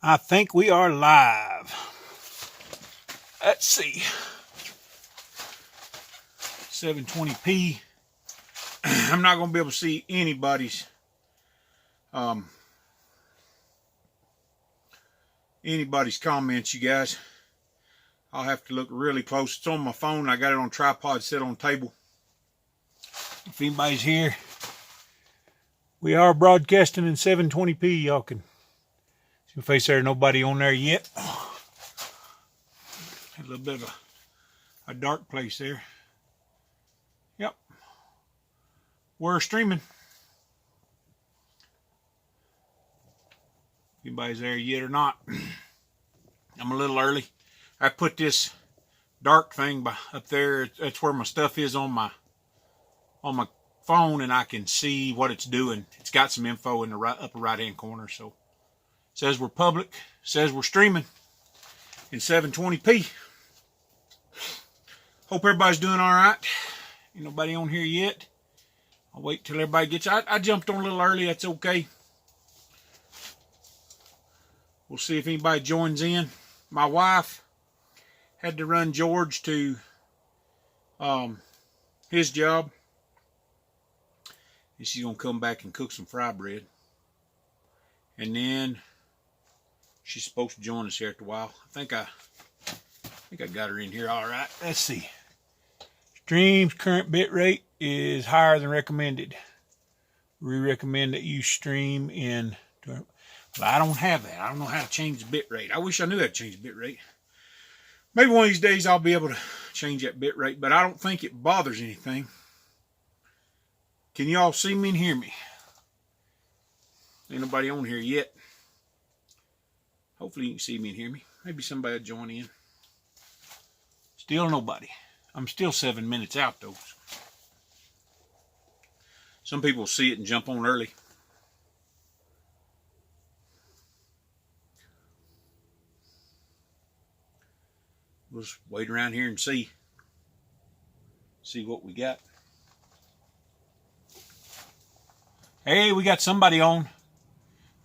I think we are live. Let's see. 720p. I'm not going to be able to see anybody's comments, you guys. I'll have to look really close. It's on my phone. I got it on a tripod set on the table. If anybody's here, we are broadcasting in 720p. Y'all can see my face there. Nobody on there yet. A little bit of a dark place there. Yep. We're streaming. Anybody's there yet or not? I'm a little early. I put this dark thing up there. That's where my stuff is on my phone, and I can see what it's doing. It's got some info in the upper right hand corner. So it says we're public, says we're streaming in 720p. Hope everybody's doing all right. Ain't nobody on here yet. I'll wait till everybody gets. I jumped on a little early. That's okay. We'll see if anybody joins in. My wife had to run George to his job. And she's going to come back and cook some fry bread. And then she's supposed to join us here after a while. I think I got her in here all right. Let's see. Stream's current bit rate is higher than recommended. We recommend that you stream in. Well, I don't have that. I don't know how to change the bit rate. I wish I knew how to change the bit rate. Maybe one of these days I'll be able to change that bit rate, but I don't think it bothers anything. Can you all see me and hear me? Ain't nobody on here yet. Hopefully you can see me and hear me. Maybe somebody will join in. Still nobody. I'm still 7 minutes out though. Some people see it and jump on early. We'll just wait around here and see what we got. Hey, we got somebody on.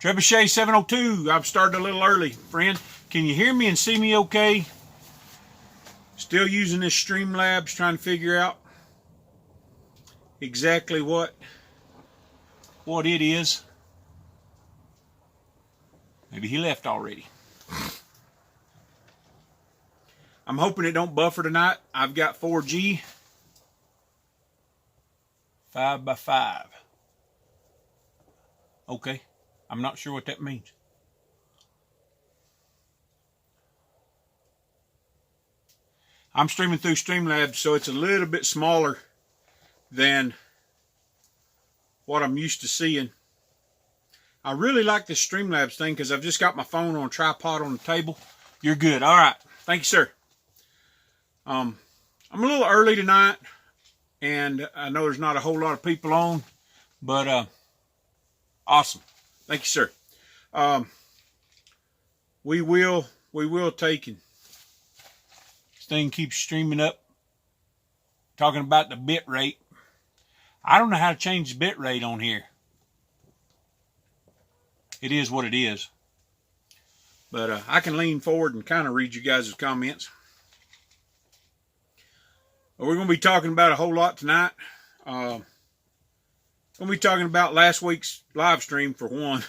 Trebuchet 702. I've started a little early, friend. Can you hear me and see me okay? Still using this Streamlabs, trying to figure out exactly what it is. Maybe he left already. I'm hoping it don't buffer tonight. I've got 4G. 5x5. Okay. I'm not sure what that means. I'm streaming through Streamlabs, so it's a little bit smaller than what I'm used to seeing. I really like this Streamlabs thing because I've just got my phone on a tripod on the table. You're good. All right. Thank you, sir. I'm a little early tonight, and I know there's not a whole lot of people on, but awesome. Thank you, sir. We will take it. This thing keeps streaming up. Talking about the bit rate. I don't know how to change the bit rate on here. It is what it is. But I can lean forward and kind of read you guys' comments. We're going to be talking about a whole lot tonight. Going to be talking about last week's live stream for one.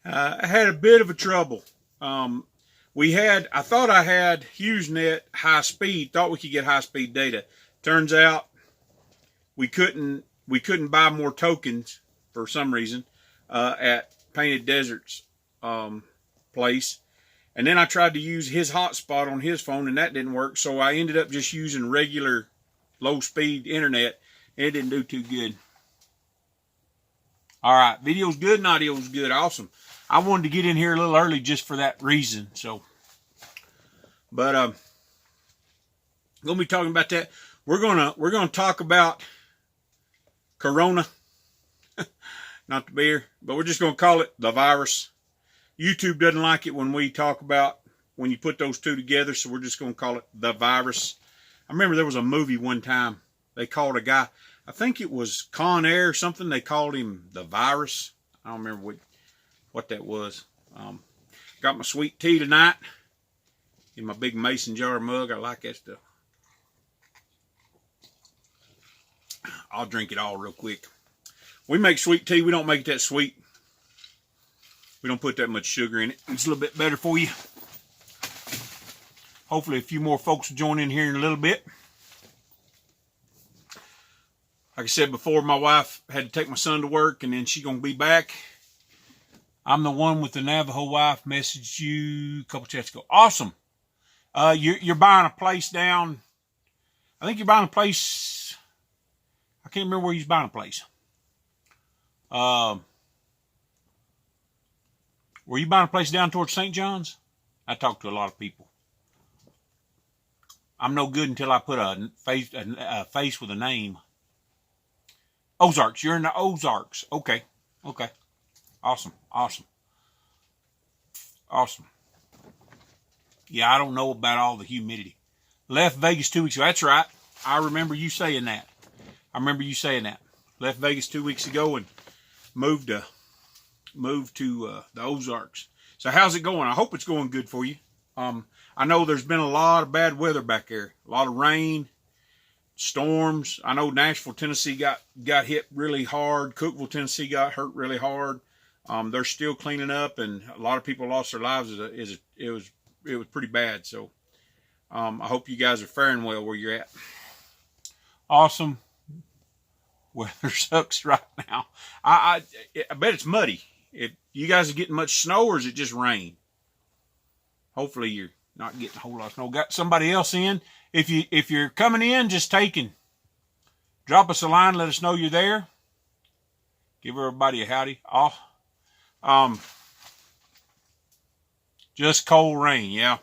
I had a bit of a trouble. I thought I had HughesNet high speed, thought we could get high speed data. Turns out we couldn't buy more tokens for some reason at Painted Desert's place. And then I tried to use his hotspot on his phone, and that didn't work. So I ended up just using regular low-speed internet, and it didn't do too good. All right, video's good, and audio's good. Awesome. I wanted to get in here a little early just for that reason. So, but I'm gonna be talking about that. We're gonna talk about Corona, not the beer, but we're just gonna call it the virus. YouTube doesn't like it when we talk about when you put those two together, so we're just going to call it the virus. I remember there was a movie one time. They called a guy, I think it was Con Air or something. They called him the virus. I don't remember what that was. Got my sweet tea tonight in my big mason jar mug. I like that stuff. I'll drink it all real quick. We make sweet tea. We don't make it that sweet. We don't put that much sugar in it. It's a little bit better for you. Hopefully a few more folks will join in here in a little bit. Like I said before, my wife had to take my son to work, and then she's going to be back. I'm the one with the Navajo wife. Messaged you a couple chats ago. Awesome. You're buying a place down. I think you're buying a place. I can't remember where you're buying a place. Were you buying a place down towards St. John's? I talked to a lot of people. I'm no good until I put a face with a name. Ozarks. You're in the Ozarks. Okay. Okay. Awesome. Awesome. Awesome. Yeah, I don't know about all the humidity. Left Vegas 2 weeks ago. That's right. I remember you saying that. Left Vegas 2 weeks ago and moved to the Ozarks. So how's it going? I hope it's going good for you. I know there's been a lot of bad weather back there. A lot of rain, storms. I know Nashville, Tennessee got hit really hard. Cookeville, Tennessee got hurt really hard. They're still cleaning up, and a lot of people lost their lives. It was pretty bad. So I hope you guys are faring well where you're at. Awesome. Weather sucks right now. I bet it's muddy. If you guys are getting much snow, or is it just rain? Hopefully you're not getting a whole lot of snow. Got somebody else in. If you're coming in, just drop us a line. Let us know you're there. Give everybody a howdy. Just cold rain. Yeah,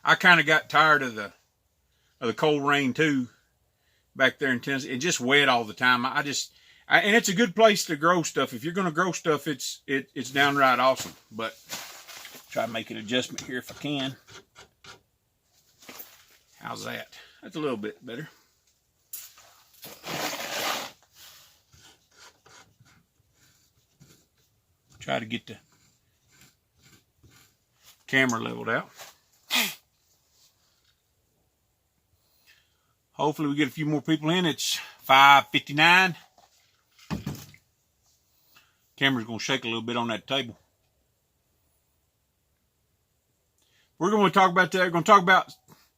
I kind of got tired of the cold rain too. Back there in Tennessee, and just wet all the time. And it's a good place to grow stuff. If you're going to grow stuff, it's downright awesome. But try to make an adjustment here if I can. How's that? That's a little bit better. Try to get the camera leveled out. Hopefully we get a few more people in. It's 5:59. Camera's going to shake a little bit on that table. We're going to talk about that. We're going to talk about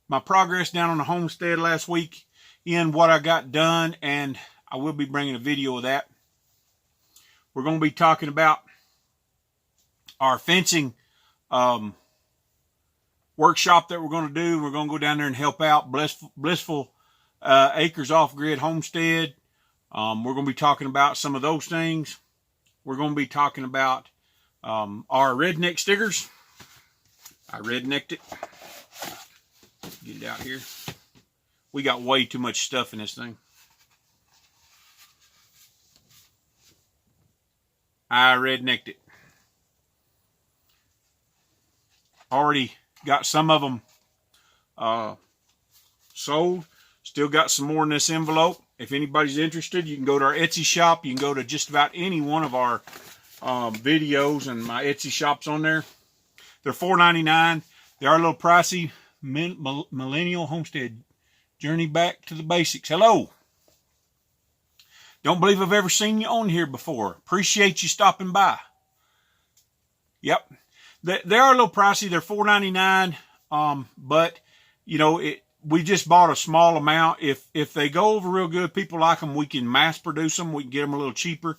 my progress down on the homestead last week, in what I got done, and I will be bringing a video of that. We're going to be talking about our fencing workshop that we're going to do. We're going to go down there and help out Blissful Acres Off-Grid Homestead. We're going to be talking about some of those things. We're going to be talking about our redneck stickers. I rednecked it. Get it out here. We got way too much stuff in this thing. I rednecked it. Already got some of them sold. Still got some more in this envelope. If anybody's interested, you can go to our Etsy shop. You can go to just about any one of our videos, and my Etsy shop's on there. They're $4.99. They are a little pricey. Millennial Homestead. Journey back to the basics. Hello. Don't believe I've ever seen you on here before. Appreciate you stopping by. Yep. They are a little pricey. They're $4.99. But, you know, we just bought a small amount. If they go over real good, people like them, we can mass produce them. We can get them a little cheaper.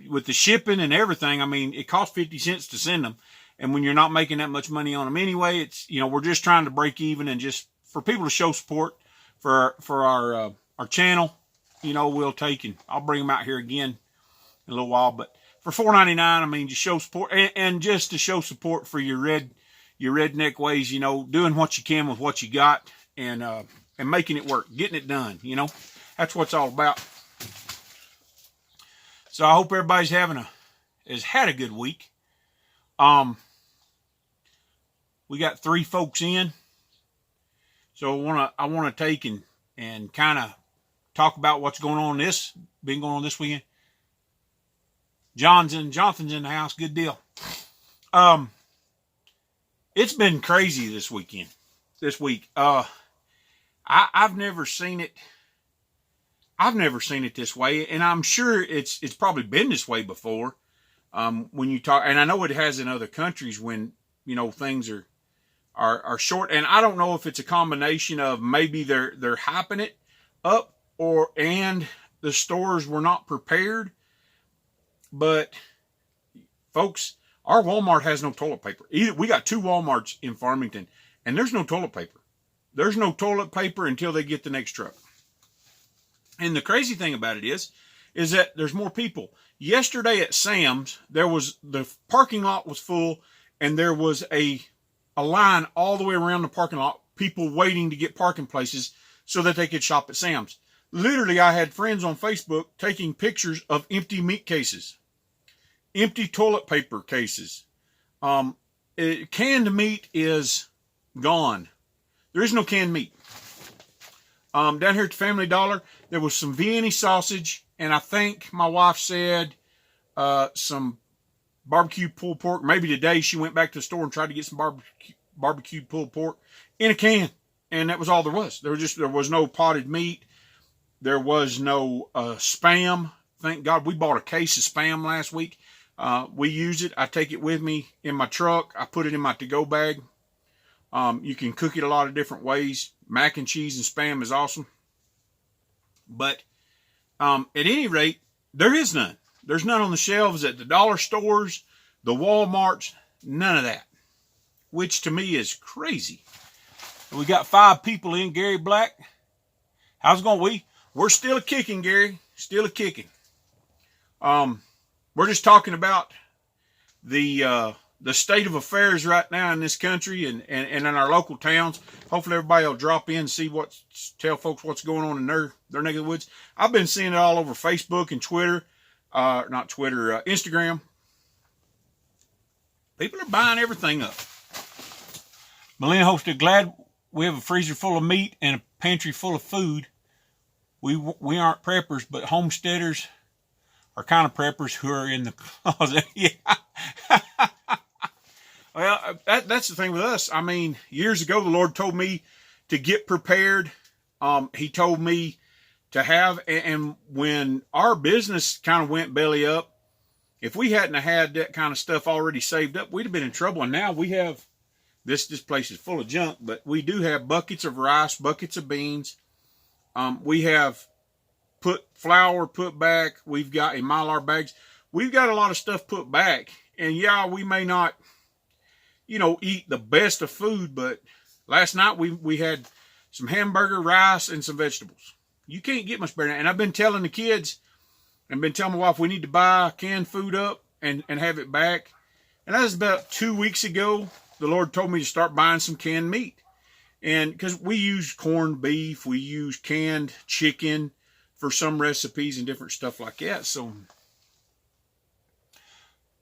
With the shipping and everything, I mean, it costs 50 cents to send them. And when you're not making that much money on them anyway, it's, you know, we're just trying to break even, and just for people to show support for our channel, you know, we'll take, and I'll bring them out here again in a little while. But for $4.99, I mean, just show support, and just to show support for your redneck ways, you know, doing what you can with what you got, and making it work, getting it done, you know. That's what it's all about. So I hope everybody's has had a good week. We got 3 folks in. So I wanna take and kind of talk about what's going on been going on this weekend. Jonathan's in the house. Good deal. It's been crazy this week. I've never seen it. I've never seen it this way, and I'm sure it's probably been this way before. When you talk, and I know it has in other countries when, things are short, and I don't know if it's a combination of maybe they're hyping it up and the stores were not prepared. But folks, our Walmart has no toilet paper. We got 2 Walmarts in Farmington, and there's no toilet paper. There's no toilet paper until they get the next truck. And the crazy thing about it is that there's more people. Yesterday at Sam's, the parking lot was full, and there was a line all the way around the parking lot, people waiting to get parking places so that they could shop at Sam's. Literally, I had friends on Facebook taking pictures of empty meat cases, empty toilet paper cases. Canned meat is gone. There is no canned meat. Down here at the Family Dollar, there was some Vienna sausage, and I think my wife said some barbecue pulled pork. Maybe today she went back to the store and tried to get some barbecue pulled pork in a can, and that was all there was. There was no potted meat. There was no Spam. Thank God we bought a case of Spam last week. We use it. I take it with me in my truck. I put it in my to-go bag. You can cook it a lot of different ways. Mac and cheese and Spam is awesome. But at any rate, there is none. There's none on the shelves at the dollar stores, the Walmarts, none of that. Which to me is crazy. We got 5 people in. Gary Black, how's it going? We're still a kicking, Gary. Still a kicking. We're just talking about the state of affairs right now in this country and in our local towns. Hopefully everybody will drop in and see tell folks what's going on in their neck of the woods. I've been seeing it all over Facebook and Twitter. Not Twitter, Instagram. People are buying everything up. Melina hosted, glad we have a freezer full of meat and a pantry full of food. We aren't preppers, but homesteaders are kind of preppers who are in the closet. Yeah. Well, that's the thing with us. I mean, years ago, the Lord told me to get prepared. He told me to have, and when our business kind of went belly up, if we hadn't had that kind of stuff already saved up, we'd have been in trouble. And now we have, this place is full of junk, but we do have buckets of rice, buckets of beans. We have flour put back. We've got in Mylar bags. We've got a lot of stuff put back. And yeah, we may not, eat the best of food, but last night we had some hamburger, rice, and some vegetables. You can't get much better. And I've been telling the kids and been telling my wife we need to buy canned food up and have it back. And that was about 2 weeks ago. The Lord told me to start buying some canned meat. And because we use corned beef, we use canned chicken for some recipes and different stuff like that. So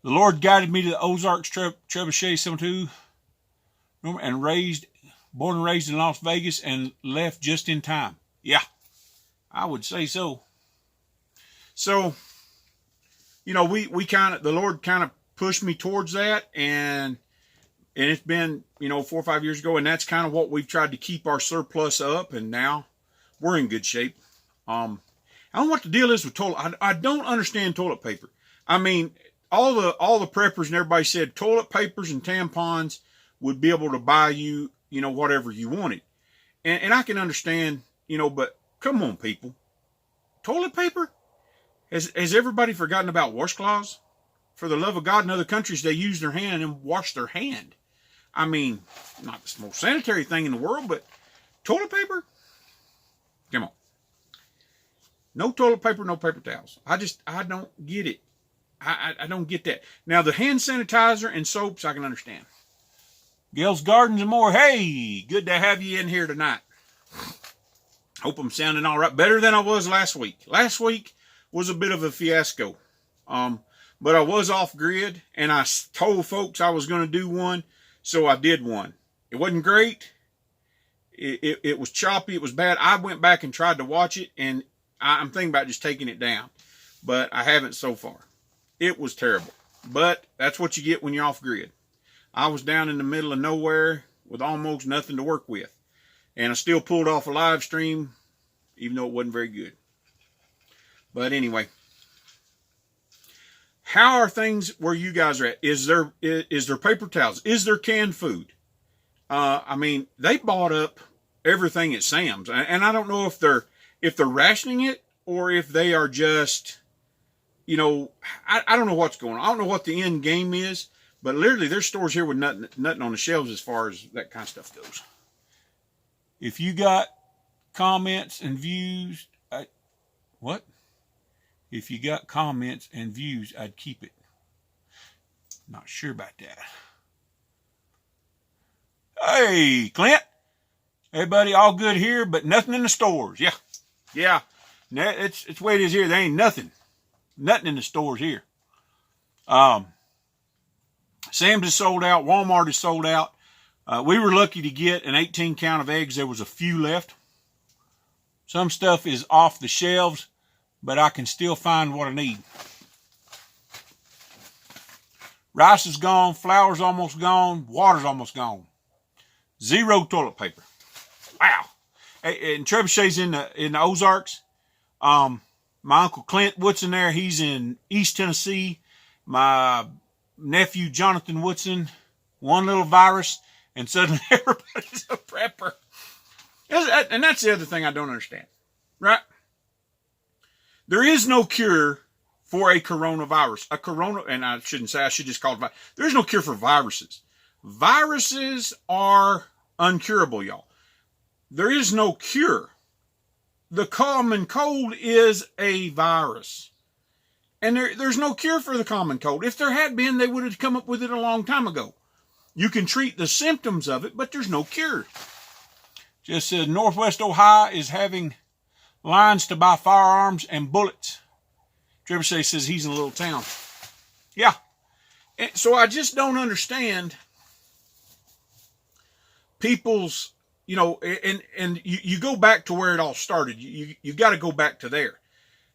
the Lord guided me to the Ozarks Trebuchet 72 and born and raised in Las Vegas and left just in time. Yeah, I would say so. So, the Lord kind of pushed me towards that, and it's been, 4 or 5 years ago, and that's kind of what we've tried to keep our surplus up, and now we're in good shape. I don't know what the deal is with toilet. I don't understand toilet paper. I mean, all the preppers and everybody said toilet papers and tampons would be able to buy you, whatever you wanted. And I can understand, but come on, people. Toilet paper? Has everybody forgotten about washcloths? For the love of God, in other countries, they use their hand and wash their hand. I mean, not the most sanitary thing in the world, but toilet paper? Come on. No toilet paper, no paper towels. I don't get it. I don't get that. Now, the hand sanitizer and soaps, I can understand. Gail's Gardens and more. Hey, good to have you in here tonight. Hope I'm sounding all right. Better than I was last week. Last week was a bit of a fiasco. But I was off grid, and I told folks I was going to do one, so I did one. It wasn't great. It was choppy. It was bad. I went back and tried to watch it, and I'm thinking about just taking it down. But I haven't so far. It was terrible. But that's what you get when you're off grid. I was down in the middle of nowhere with almost nothing to work with. And I still pulled off a live stream, even though it wasn't very good. But anyway, how are things where you guys are at? Is there paper towels? Is there canned food? I mean, they bought up everything at Sam's, and I don't know if they're rationing it or if they are just, you know, I don't know what's going on. I don't know what the end game is, but literally there's stores here with nothing on the shelves as far as that kind of stuff goes. If you got comments and views, what? If you got comments and views, I'd keep it. Not sure about that. Hey, Clint. Hey, buddy, all good here, but nothing in the stores. Yeah. It's the way it is here. There ain't nothing in the stores here. Sam's is sold out. Walmart is sold out. We were lucky to get an 18 count of eggs. There was a few left. Some stuff is off the shelves, but I can still find what I need. Rice is gone. Flour's almost gone. Water's almost gone. 0 toilet paper. Wow. And Trebuchet's in the Ozarks. My Uncle Clint Woodson there, he's in East Tennessee. My nephew Jonathan Woodson, one little virus, and suddenly everybody's a prepper. And that's the other thing I don't understand, right? There is no cure for a coronavirus. And I shouldn't say, I should just call it virus. There is no cure for viruses. Viruses are uncurable, y'all. There is no cure. The common cold is a virus. And there's no cure for the common cold. If there had been, they would have come up with it a long time ago. You can treat the symptoms of it, but there's no cure. Just says Northwest Ohio is having lines to buy firearms and bullets. Trebuchet says he's in a little town. Yeah. And so I just don't understand people's, you know, and you go back to where it all started. You got to go back to there.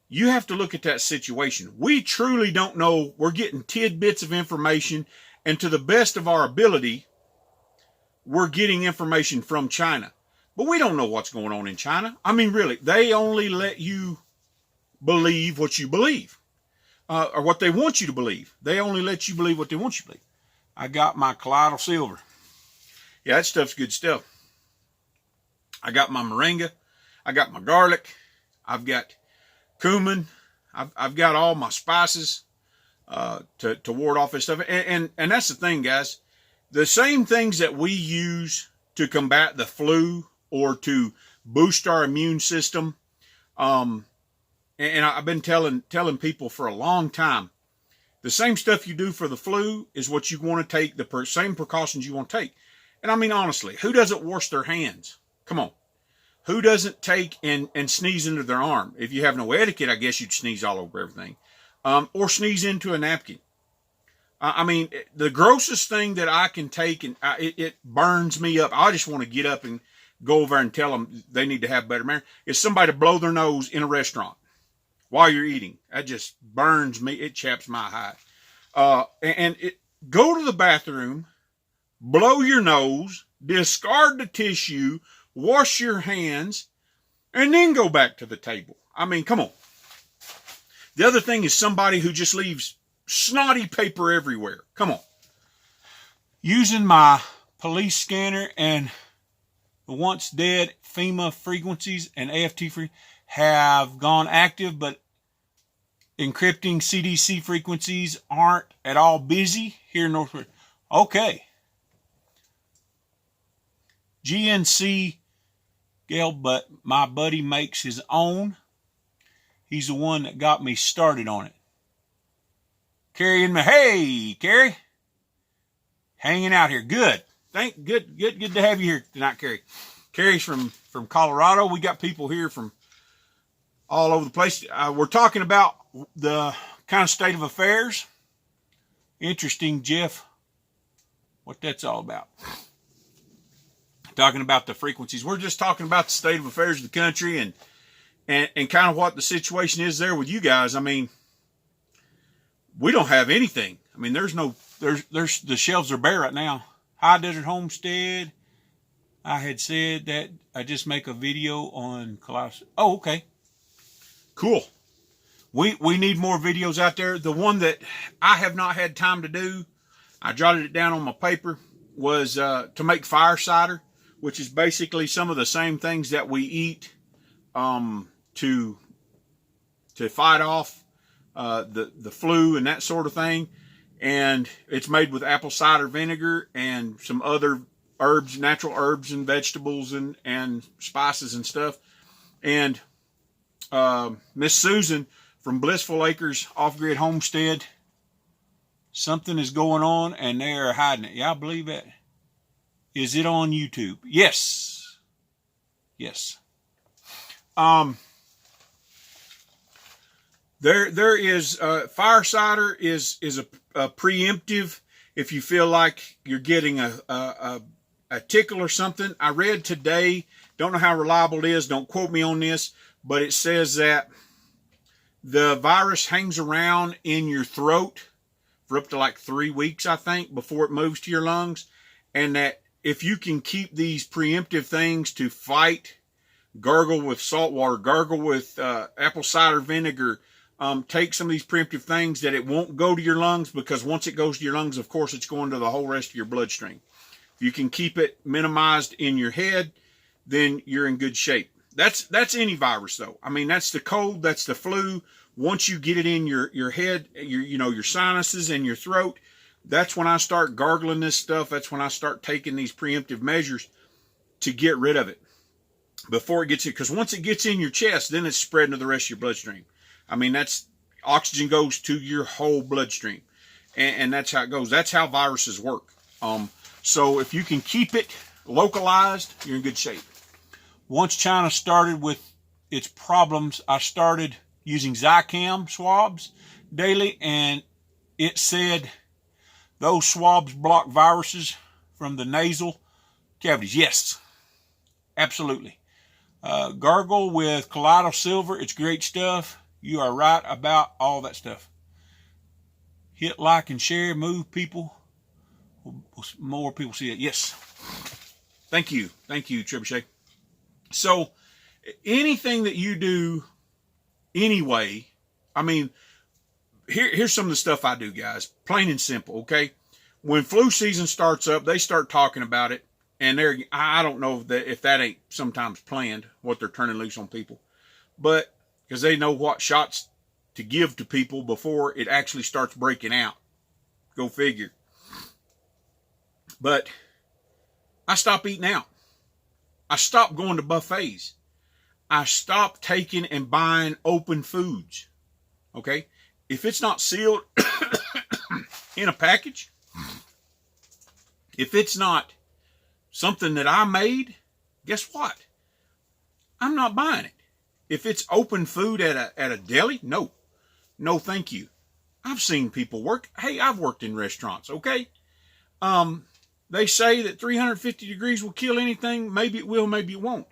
You have to look at that situation. We truly don't know. We're getting tidbits of information, and to the best of our ability, we're getting information from China. But we don't know what's going on in China. I mean, really, they only let you believe what you believe, or what they want you to believe. They only let you believe what they want you to believe. I got my colloidal silver. Yeah, that stuff's good stuff. I got my moringa. I got my garlic. I've got cumin. I've got all my spices to ward off this stuff. And that's the thing, guys. The same things that we use to combat the flu or to boost our immune system. And I've been telling people for a long time, the same stuff you do for the flu is what you want to take, the same precautions you want to take. And I mean, honestly, who doesn't wash their hands? Come on. Who doesn't take and sneeze into their arm? If you have no etiquette, I guess you'd sneeze all over everything. Or sneeze into a napkin. I mean, the grossest thing that I can take, and it burns me up. I just want to get up and go over and tell them they need to have better manners, is somebody to blow their nose in a restaurant while you're eating. That just burns me. It chaps my hide. Go to the bathroom, blow your nose, discard the tissue, wash your hands, and then go back to the table. I mean, come on. The other thing is somebody who just leaves snotty paper everywhere. Come on. Using my police scanner and the once dead FEMA frequencies and AFT have gone active, but encrypting CDC frequencies aren't at all busy here in North Carolina. Okay. GNC, Gail, but my buddy makes his own. He's the one that got me started on it. Carrie and me. Hey, Carrie. Hanging out here. Good. Good to have you here tonight, Carrie. Carrie's from Colorado. We got people here from all over the place. We're talking about the kind of state of affairs. Interesting, Jeff, what that's all about. Talking about the frequencies. We're just talking about the state of affairs of the country and kind of what the situation is there with you guys. I mean, we don't have anything. I mean, there's no there's the shelves are bare right now. High Desert Homestead. I had said that I just make a video on Colossus. Oh, okay. Cool. We need more videos out there. The one that I have not had time to do, I jotted it down on my paper, was to make fire cider, which is basically some of the same things that we eat to fight off the flu and that sort of thing. And it's made with apple cider vinegar and some other herbs, natural herbs and vegetables and spices and stuff. And Miss Susan from Blissful Acres Off-Grid Homestead, something is going on and they are hiding it. Yeah, I believe that. Is it on YouTube? Yes. Yes. There is fire cider is a preemptive if you feel like you're getting a tickle or something. I read today, don't know how reliable it is, don't quote me on this, but it says that the virus hangs around in your throat for up to like 3 weeks, I think, before it moves to your lungs. And that if you can keep these preemptive things to fight, gargle with salt water, gargle with apple cider vinegar, take some of these preemptive things, that it won't go to your lungs, because once it goes to your lungs, of course, it's going to the whole rest of your bloodstream. If you can keep it minimized in your head, then you're in good shape. That's any virus, though. I mean, that's the cold, that's the flu. Once you get it in your head, your sinuses and your throat, that's when I start gargling this stuff. That's when I start taking these preemptive measures to get rid of it before it gets in. Because once it gets in your chest, then it's spreading to the rest of your bloodstream. I mean, that's oxygen goes to your whole bloodstream, and that's how it goes. That's how viruses work. So if you can keep it localized, you're in good shape. Once China started with its problems, I started using Zicam swabs daily, and it said those swabs block viruses from the nasal cavities. Yes, absolutely. Gargle with colloidal silver. It's great stuff. You are right about all that stuff. Hit like and share. Move people. More people see it. Yes. Thank you. Thank you, Trebuchet. So anything that you do anyway, I mean, here's some of the stuff I do, guys. Plain and simple, okay? When flu season starts up, they start talking about it. And I don't know if that ain't sometimes planned, what they're turning loose on people. But because they know what shots to give to people before it actually starts breaking out. Go figure. But I stopped eating out. I stopped going to buffets. I stopped taking and buying open foods. Okay? If it's not sealed in a package, if it's not something that I made, guess what? I'm not buying it. If it's open food at a deli, no. No, thank you. I've seen people work. Hey, I've worked in restaurants, okay? They say that 350 degrees will kill anything. Maybe it will, maybe it won't.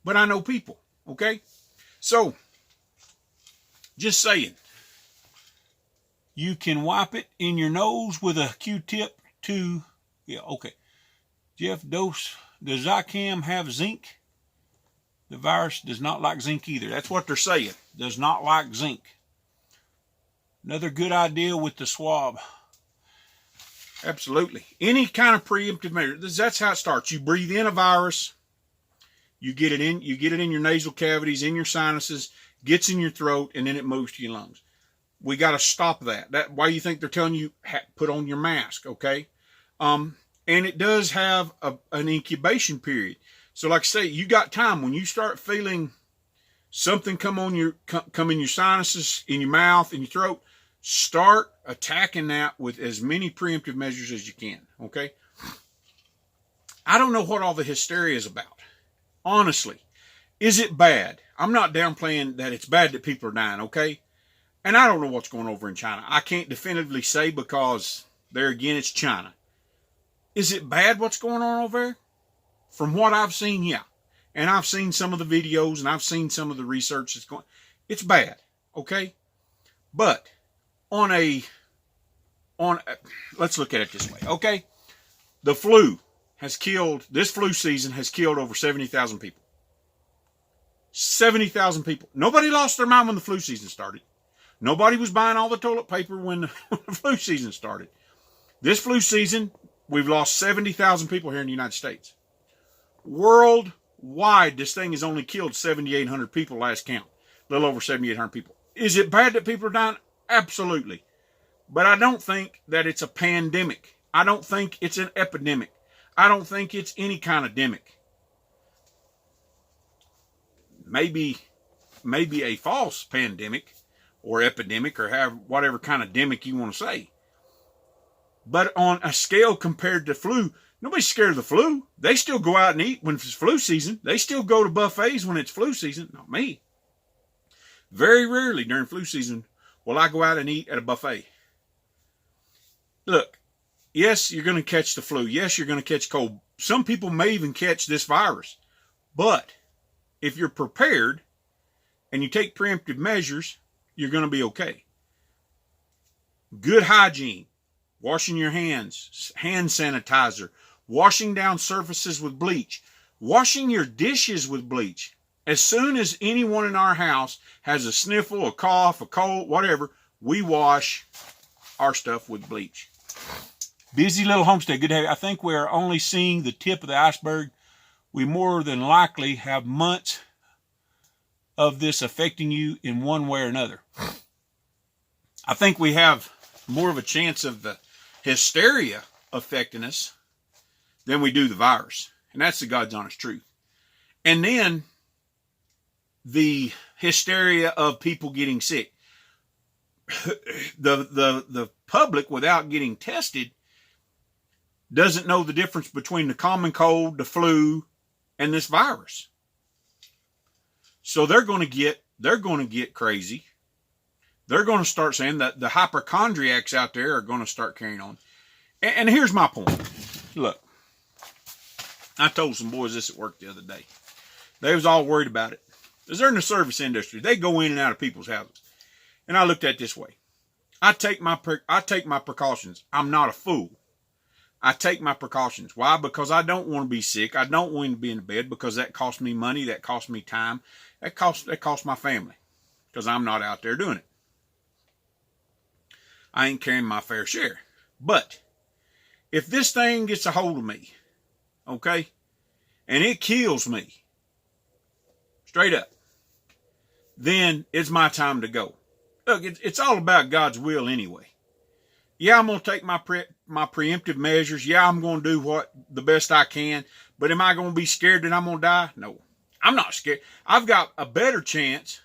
But I know people, okay? So, just saying. You can wipe it in your nose with a Q-tip to, yeah, okay. Jeff, does Zicam have zinc? The virus does not like zinc either. That's what they're saying. Does not like zinc. Another good idea with the swab. Absolutely. Any kind of preemptive measure. That's how it starts. You breathe in a virus. You get it in your nasal cavities, in your sinuses, gets in your throat, and then it moves to your lungs. We got to stop that. Why you think they're telling you put on your mask, okay? And it does have an incubation period. So like I say, you got time. When you start feeling something come in your sinuses, in your mouth, in your throat, start attacking that with as many preemptive measures as you can, okay? I don't know what all the hysteria is about. Honestly, is it bad? I'm not downplaying that it's bad that people are dying, okay? And I don't know what's going over in China. I can't definitively say because, there again, it's China. Is it bad what's going on over there? From what I've seen, yeah. And I've seen some of the videos and I've seen some of the research that's going. It's bad, okay? But on a let's look at it this way, okay? The flu this flu season has killed over 70,000 people. 70,000 people. Nobody lost their mind when the flu season started. Nobody was buying all the toilet paper when the flu season started. This flu season, we've lost 70,000 people here in the United States. Worldwide, this thing has only killed 7,800 people last count. A little over 7,800 people. Is it bad that people are dying? Absolutely. But I don't think that it's a pandemic. I don't think it's an epidemic. I don't think it's any kind of demic. Maybe a false pandemic or epidemic or whatever kind of demic you want to say. But on a scale compared to flu, nobody's scared of the flu. They still go out and eat when it's flu season. They still go to buffets when it's flu season. Not me. Very rarely during flu season will I go out and eat at a buffet. Look, yes, you're going to catch the flu. Yes, you're going to catch cold. Some people may even catch this virus. But if you're prepared and you take preemptive measures, you're going to be okay. Good hygiene, washing your hands, hand sanitizer, washing down surfaces with bleach, washing your dishes with bleach. As soon as anyone in our house has a sniffle, a cough, a cold, whatever, we wash our stuff with bleach. Busy little homestead. Good to have you. I think we are only seeing the tip of the iceberg. We more than likely have months of this affecting you in one way or another. I think we have more of a chance of the hysteria affecting us than we do the virus. And that's the God's honest truth. And then the hysteria of people getting sick. The public, without getting tested, doesn't know the difference between the common cold, the flu, and this virus. So they're going to get crazy. They're going to start saying that the hypochondriacs out there are going to start carrying on. And here's my point. Look, I told some boys this at work the other day. They was all worried about it. Because they're in the service industry. They go in and out of people's houses. And I looked at it this way. I take my precautions. I'm not a fool. I take my precautions. Why? Because I don't want to be sick. I don't want to be in bed because that costs me money. That costs me time. That costs my family because I'm not out there doing it. I ain't carrying my fair share. But if this thing gets a hold of me, okay, and it kills me, straight up, then it's my time to go. Look, it's all about God's will anyway. Yeah, I'm going to take my preemptive measures. Yeah, I'm going to do the best I can. But am I going to be scared that I'm going to die? No, I'm not scared. I've got a better chance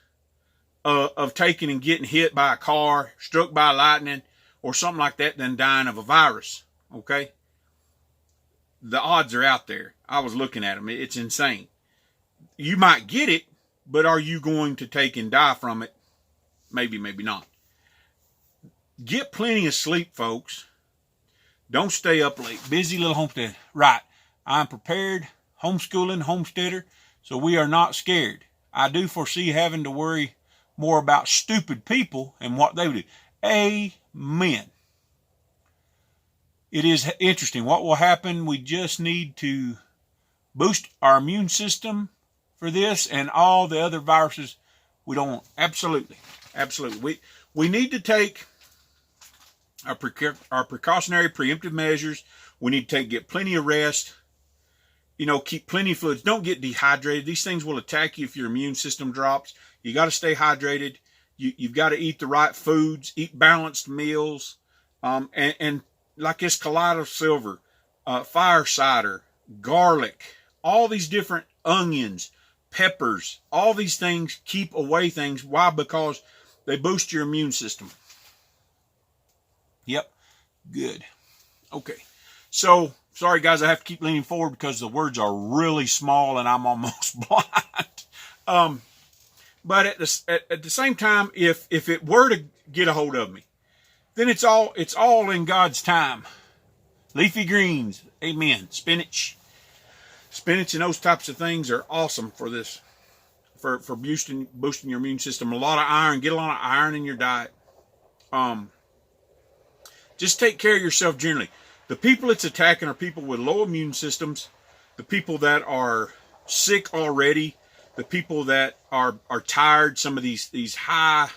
of taking and getting hit by a car, struck by lightning, or something like that than dying of a virus. Okay? The odds are out there. I was looking at them. It's insane. You might get it, but are you going to take and die from it? Maybe, maybe not. Get plenty of sleep, folks. Don't stay up late. Busy little homestead. Right. I'm prepared, homeschooling, homesteader, so we are not scared. I do foresee having to worry more about stupid people and what they would do. Amen. It is interesting. What will happen? We just need to boost our immune system for this and all the other viruses we don't want. Absolutely. Absolutely. We need to take our precautionary preemptive measures. We need to get plenty of rest. Keep plenty of fluids. Don't get dehydrated. These things will attack you if your immune system drops. You got to stay hydrated. You've got to eat the right foods, eat balanced meals, and like this colloidal silver, fire cider, garlic, all these different onions, peppers, all these things keep away things. Why? Because they boost your immune system. Yep. Good. Okay. So, sorry guys, I have to keep leaning forward because the words are really small and I'm almost blind. But at the same time, if it were to get a hold of me, then it's all in God's time. Leafy greens, amen. Spinach and those types of things are awesome for this, for boosting your immune system. A lot of iron. Get a lot of iron in your diet. Just take care of yourself generally. The people it's attacking are people with low immune systems, the people that are sick already, the people that are tired. Some of these higher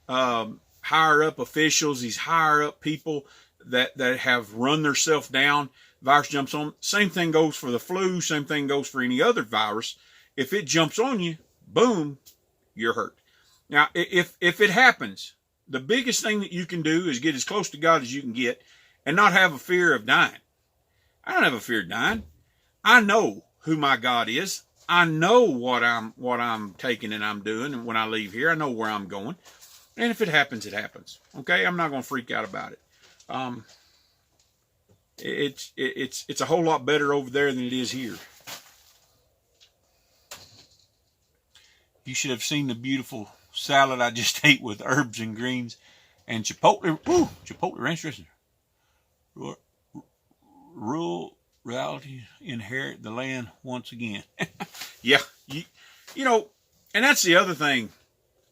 up officials, these higher up people that have run themselves down. Virus jumps on. Same thing goes for the flu. Same thing goes for any other virus. If it jumps on you, boom, you're hurt. Now, if it happens, the biggest thing that you can do is get as close to God as you can get and not have a fear of dying. I don't have a fear of dying. I know who my God is. I know what I'm taking and I'm doing, and when I leave here, I know where I'm going. And if it happens, it happens. Okay, I'm not going to freak out about it. It's a whole lot better over there than it is here. You should have seen the beautiful salad I just ate with herbs and greens and chipotle. Ooh, chipotle ranch dressing. Rural reality inherit the land once again. Yeah, you know, and that's the other thing.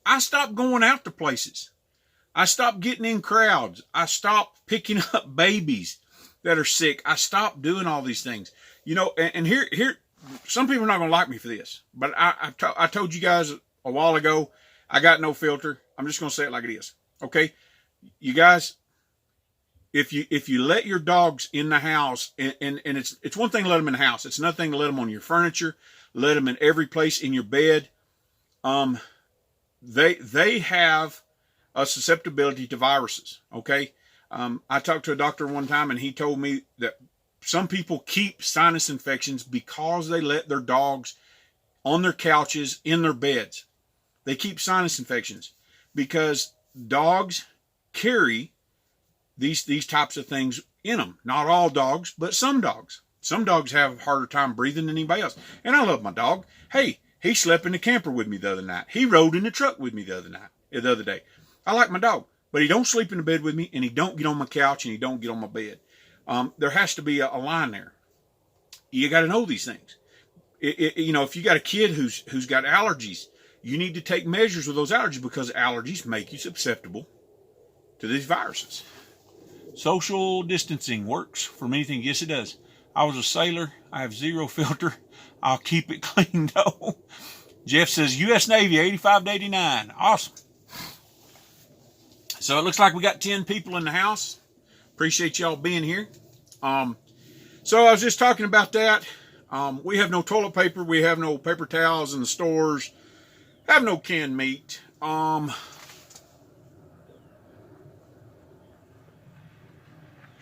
I stopped going out to places. I stopped getting in crowds. I stopped picking up babies that are sick. I stopped doing all these things. You know, and here, some people are not going to like me for this, but I told you guys a while ago, I got no filter. I'm just going to say it like it is. Okay, you guys, if you let your dogs in the house, and it's one thing to let them in the house. It's another thing to let them on your furniture, let them in every place in your bed. They have a susceptibility to viruses. Okay, I talked to a doctor one time, and he told me that some people keep sinus infections because they let their dogs on their couches, in their beds. They keep sinus infections because dogs carry these types of things in them. Not all dogs, but some dogs. Some dogs have a harder time breathing than anybody else. And I love my dog. Hey, he slept in the camper with me the other night. He rode in the truck with me the other day. I like my dog, but he don't sleep in the bed with me, and he don't get on my couch, and he don't get on my bed. There has to be a line there. You got to know these things. You know, if you got a kid who's got allergies, you need to take measures with those allergies, because allergies make you susceptible to these viruses. Social distancing works for many things. Yes, it does. I was a sailor. I have zero filter. I'll keep it clean though. Jeff says U.S. Navy 85 to 89. Awesome. So it looks like we got 10 people in the house. Appreciate y'all being here. So I was just talking about that. We have no toilet paper. We have no paper towels in the stores. Have no canned meat.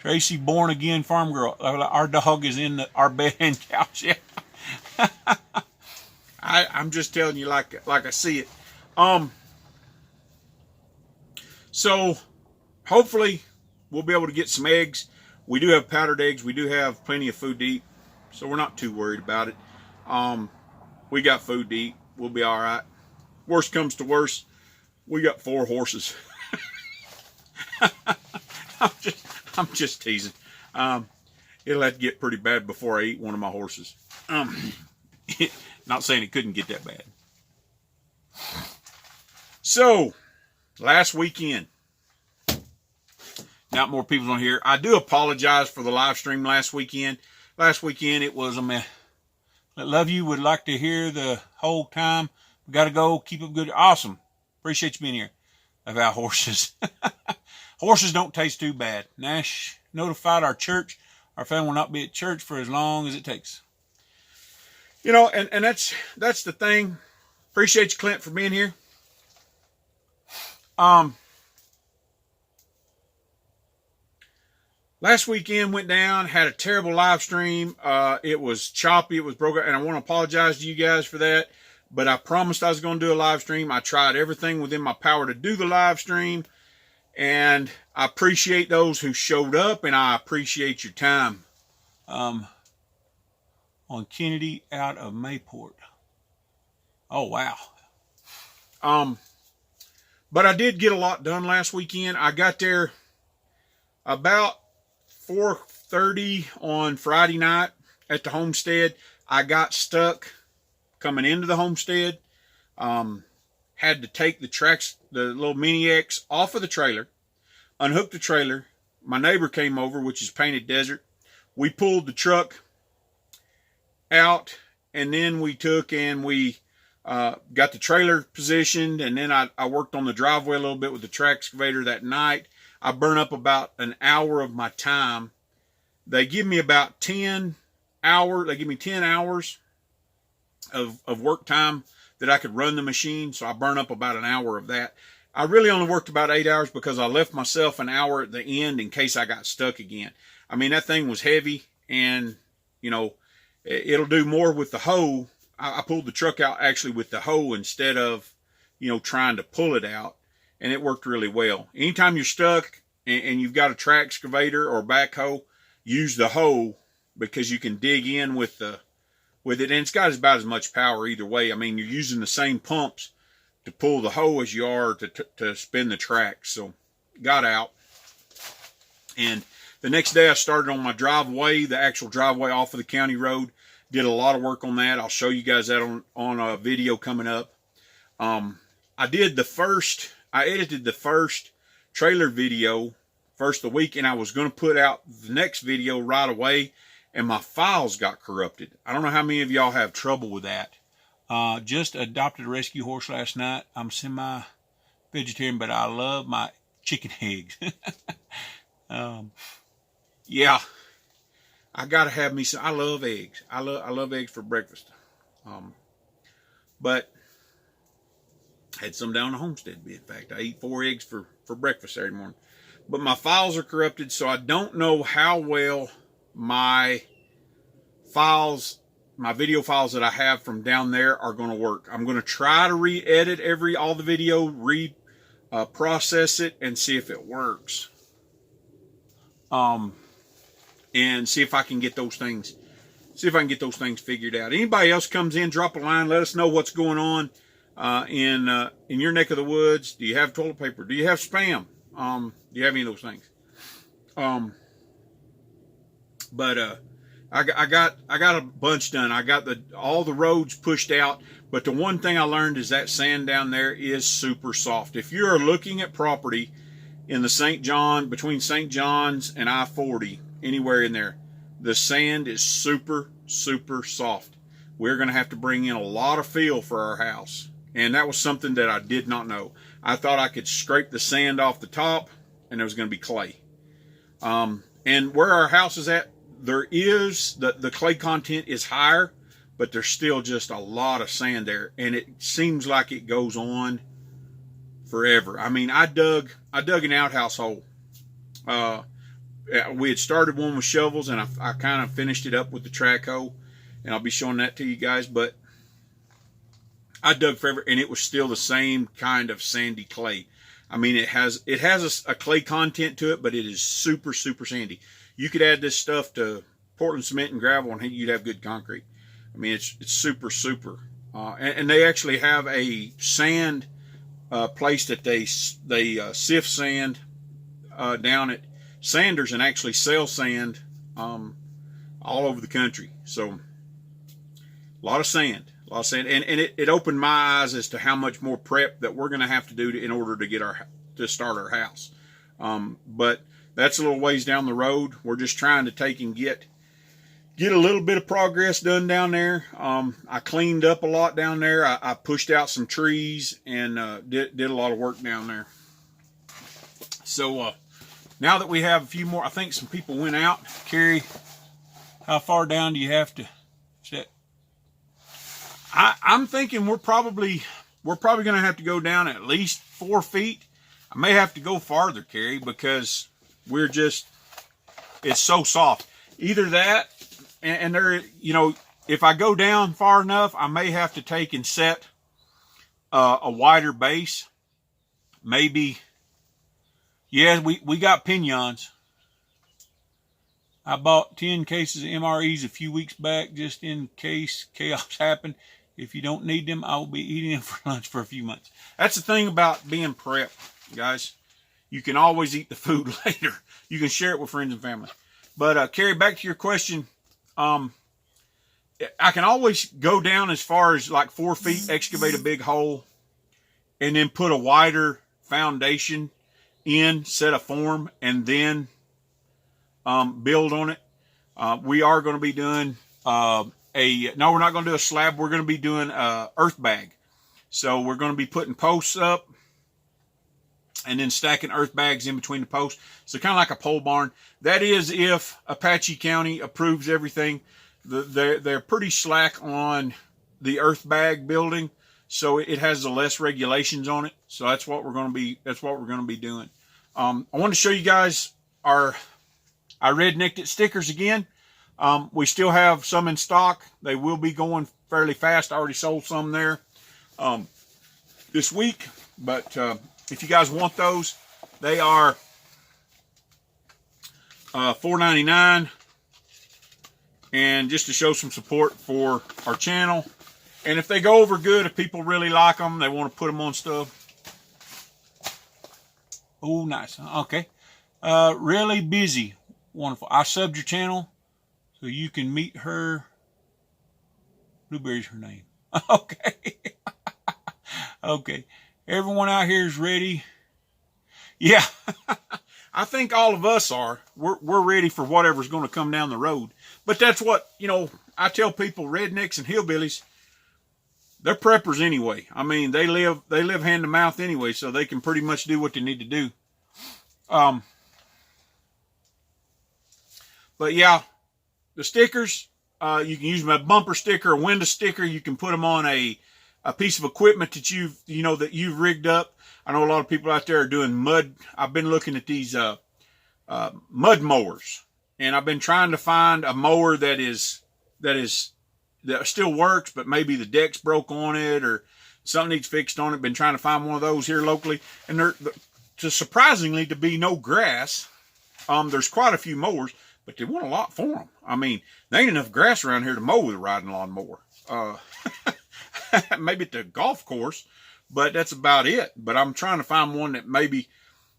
Tracy, born again farm girl. Our dog is in our bed and couch. Yeah. I'm just telling you like I see it. So hopefully we'll be able to get some eggs. We do have powdered eggs. We do have plenty of food to eat, so we're not too worried about it. We got food to eat. We'll be all right. Worst comes to worst, we got 4 horses. I'm just teasing. It'll have to get pretty bad before I eat one of my horses. Not saying it couldn't get that bad. So, last weekend. Not more people on here. I do apologize for the live stream last weekend. Last weekend it was a mess. I love you. Would like to hear the whole time. We got to go. Keep up good. Awesome. Appreciate you being here. About horses. Horses don't taste too bad. Nash notified our church. Our family will not be at church for as long as it takes. You know, and that's the thing. Appreciate you, Clint, for being here. Last weekend went down, had a terrible live stream. It was choppy, it was broken, and I want to apologize to you guys for that. But I promised I was going to do a live stream. I tried everything within my power to do the live stream. And I appreciate those who showed up, and I appreciate your time. On Kennedy out of Mayport. Oh, wow. But I did get a lot done last weekend. I got there about 4:30 on Friday night at the homestead. I got stuck coming into the homestead. Had to take the little Mini X off of the trailer, unhook the trailer. my neighbor came over, which is Painted Desert. We pulled the truck out, and then we took and we got the trailer positioned, and then I worked on the driveway a little bit with the track excavator that night. I burned up about an hour of my time. They give me about 10 hours. They give me 10 hours of work time that I could run the machine. So I burn up about an hour of that. I really only worked about 8 hours because I left myself an hour at the end in case I got stuck again. I mean, that thing was heavy, and, you know, it'll do more with the hoe. I pulled the truck out actually with the hoe instead of, you know, trying to pull it out, and it worked really well. Anytime you're stuck and you've got a track excavator or backhoe, use the hoe, because you can dig in with it, and it's got about as much power either way. I mean, you're using the same pumps to pull the hoe as you are to spin the track. So got out, and the next day I started on my driveway, the actual driveway off of the county road. Did a lot of work on that. I'll show you guys that on a video coming up. I edited the first trailer video first of the week, and I was going to put out the next video right away, and my files got corrupted. I don't know how many of y'all have trouble with that. Just adopted a rescue horse last night. I'm semi-vegetarian, but I love my chicken eggs. Yeah, I gotta have me some. I love eggs. I love eggs for breakfast. But I had some down the homestead. In fact, I eat 4 eggs for breakfast every morning. But my files are corrupted, so I don't know how well my files, my video files that I have from down there, are going to work. I'm going to try to re-edit all the video, process it, and see if it works. And see if I can get those things. See if I can get those things figured out. Anybody else comes in, drop a line. Let us know what's going on in your neck of the woods. Do you have toilet paper? Do you have Spam? Do you have any of those things? I got a bunch done. I got all the roads pushed out. But the one thing I learned is that sand down there is super soft. If you're looking at property in the between St. John's and I-40, anywhere in there, the sand is super, super soft. We're going to have to bring in a lot of fill for our house. And that was something that I did not know. I thought I could scrape the sand off the top and there was going to be clay. And where our house is at, there is, the clay content is higher, but there's still just a lot of sand there. And it seems like it goes on forever. I mean, I dug an outhouse hole. We had started one with shovels, and I kind of finished it up with the track hoe, and I'll be showing that to you guys. But I dug forever, and it was still the same kind of sandy clay. I mean, it has a clay content to it, but it is super, super sandy. You could add this stuff to Portland cement and gravel, and you'd have good concrete. I mean, it's super, super. And they actually have a sand place that they sift sand down at Sanders, and actually sell sand all over the country. So a lot of sand, and it opened my eyes as to how much more prep that we're going to have to do in order to start our house. But that's a little ways down the road. We're just trying to take and get a little bit of progress done down there. I cleaned up a lot down there. I pushed out some trees and did a lot of work down there. So now that we have a few more, I think some people went out. Carrie, how far down do you have to set? I'm thinking we're probably going to have to go down at least 4 feet. I may have to go farther, Carrie, because it's so soft. Either that, and there, you know, if I go down far enough, I may have to take and set a wider base. Maybe. Yeah, we got pinions. I bought 10 cases of MREs a few weeks back just in case chaos happened. If you don't need them, I will be eating them for lunch for a few months. That's the thing about being prepped, guys. You can always eat the food later. You can share it with friends and family. But Carrie, back to your question. I can always go down as far as like 4 feet, excavate a big hole, and then put a wider foundation in, set a form, and then build on it. We are going to be doing no, we're not going to do a slab. We're going to be doing a earth bag. So we're going to be putting posts up and then stacking earth bags in between the posts. So kind of like a pole barn. That is if Apache County approves everything. They're pretty slack on the earth bag building, so it has the less regulations on it. So that's what we're going to be doing. I want to show you guys our rednecked it stickers again. We still have some in stock. They will be going fairly fast. I already sold some there this week, but if you guys want those, they are $4.99. And just to show some support for our channel. And if they go over good, if people really like them, they want to put them on stuff. Oh, nice. Okay. Really busy. Wonderful. I subbed your channel so you can meet her. Blueberry's her name. Okay. Okay. Everyone out here is ready. Yeah. I think all of us are. We're ready for whatever's going to come down the road. But that's what, I tell people, rednecks and hillbillies, they're preppers anyway. I mean, they live hand to mouth anyway, so they can pretty much do what they need to do. But yeah, the stickers, you can use them as a bumper sticker, a window sticker. You can put them on a piece of equipment that you've rigged up. I know a lot of people out there are doing mud. I've been looking at these mud mowers, and I've been trying to find a mower that still works, but maybe the deck's broke on it or something needs fixed on it. Been trying to find one of those here locally, and surprisingly to be no grass. There's quite a few mowers, but they want a lot for them. I mean, there ain't enough grass around here to mow with a riding lawnmower. Maybe at the golf course, but that's about it. But I'm trying to find one that maybe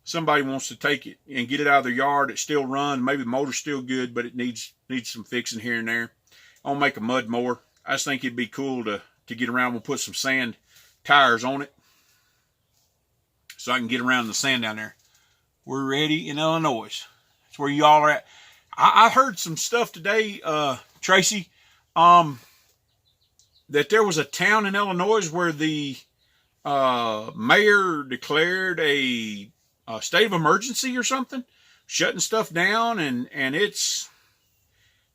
somebody wants to take it and get it out of their yard. It still runs. Maybe the motor's still good, but it needs some fixing here and there. I'll make a mud mower. I just think it'd be cool to get around. We'll put some sand tires on it so I can get around the sand down there. We're ready in Illinois. That's where you all are at. I heard some stuff today, Tracy, that there was a town in Illinois where the mayor declared a state of emergency or something, shutting stuff down, and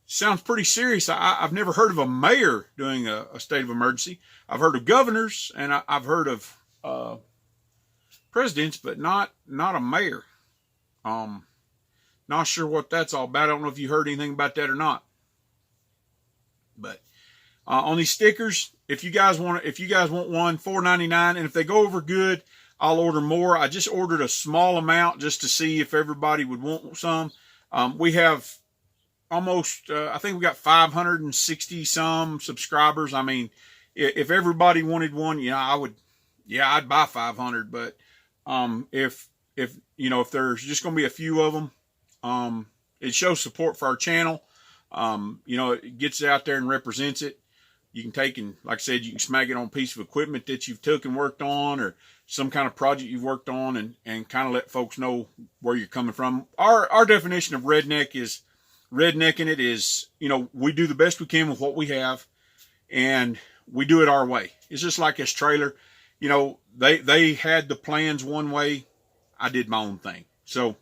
sounds pretty serious. I've never heard of a mayor doing a state of emergency. I've heard of governors, and I've heard of presidents, but not a mayor. Not sure what that's all about. I don't know if you heard anything about that or not. But on these stickers, if you guys want one, $4.99, and if they go over good, I'll order more. I just ordered a small amount just to see if everybody would want some. We have almost, I think we got 560 some subscribers. I mean, if everybody wanted one, I'd buy 500. But if there's just going to be a few of them, it shows support for our channel. It gets it out there and represents it. You can take and, like I said, you can smack it on a piece of equipment that you've took and worked on, or some kind of project you've worked on, and kind of let folks know where you're coming from. Our definition of redneck is, rednecking it is, we do the best we can with what we have, and we do it our way. It's just like this trailer. They had the plans one way. I did my own thing. So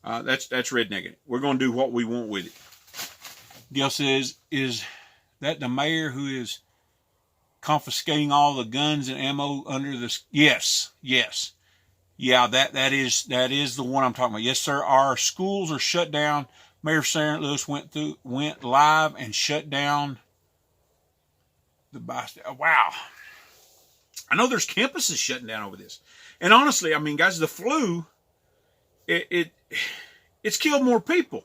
that's rednecking. We're going to do what we want with it. Gail says, is that the mayor who is confiscating all the guns and ammo under the... Yes. Yeah, that is the one I'm talking about. Yes, sir. Our schools are shut down. Mayor of St. Louis went live and shut down the bystander. Wow. I know there's campuses shutting down over this. And honestly, I mean, guys, the flu, it's killed more people.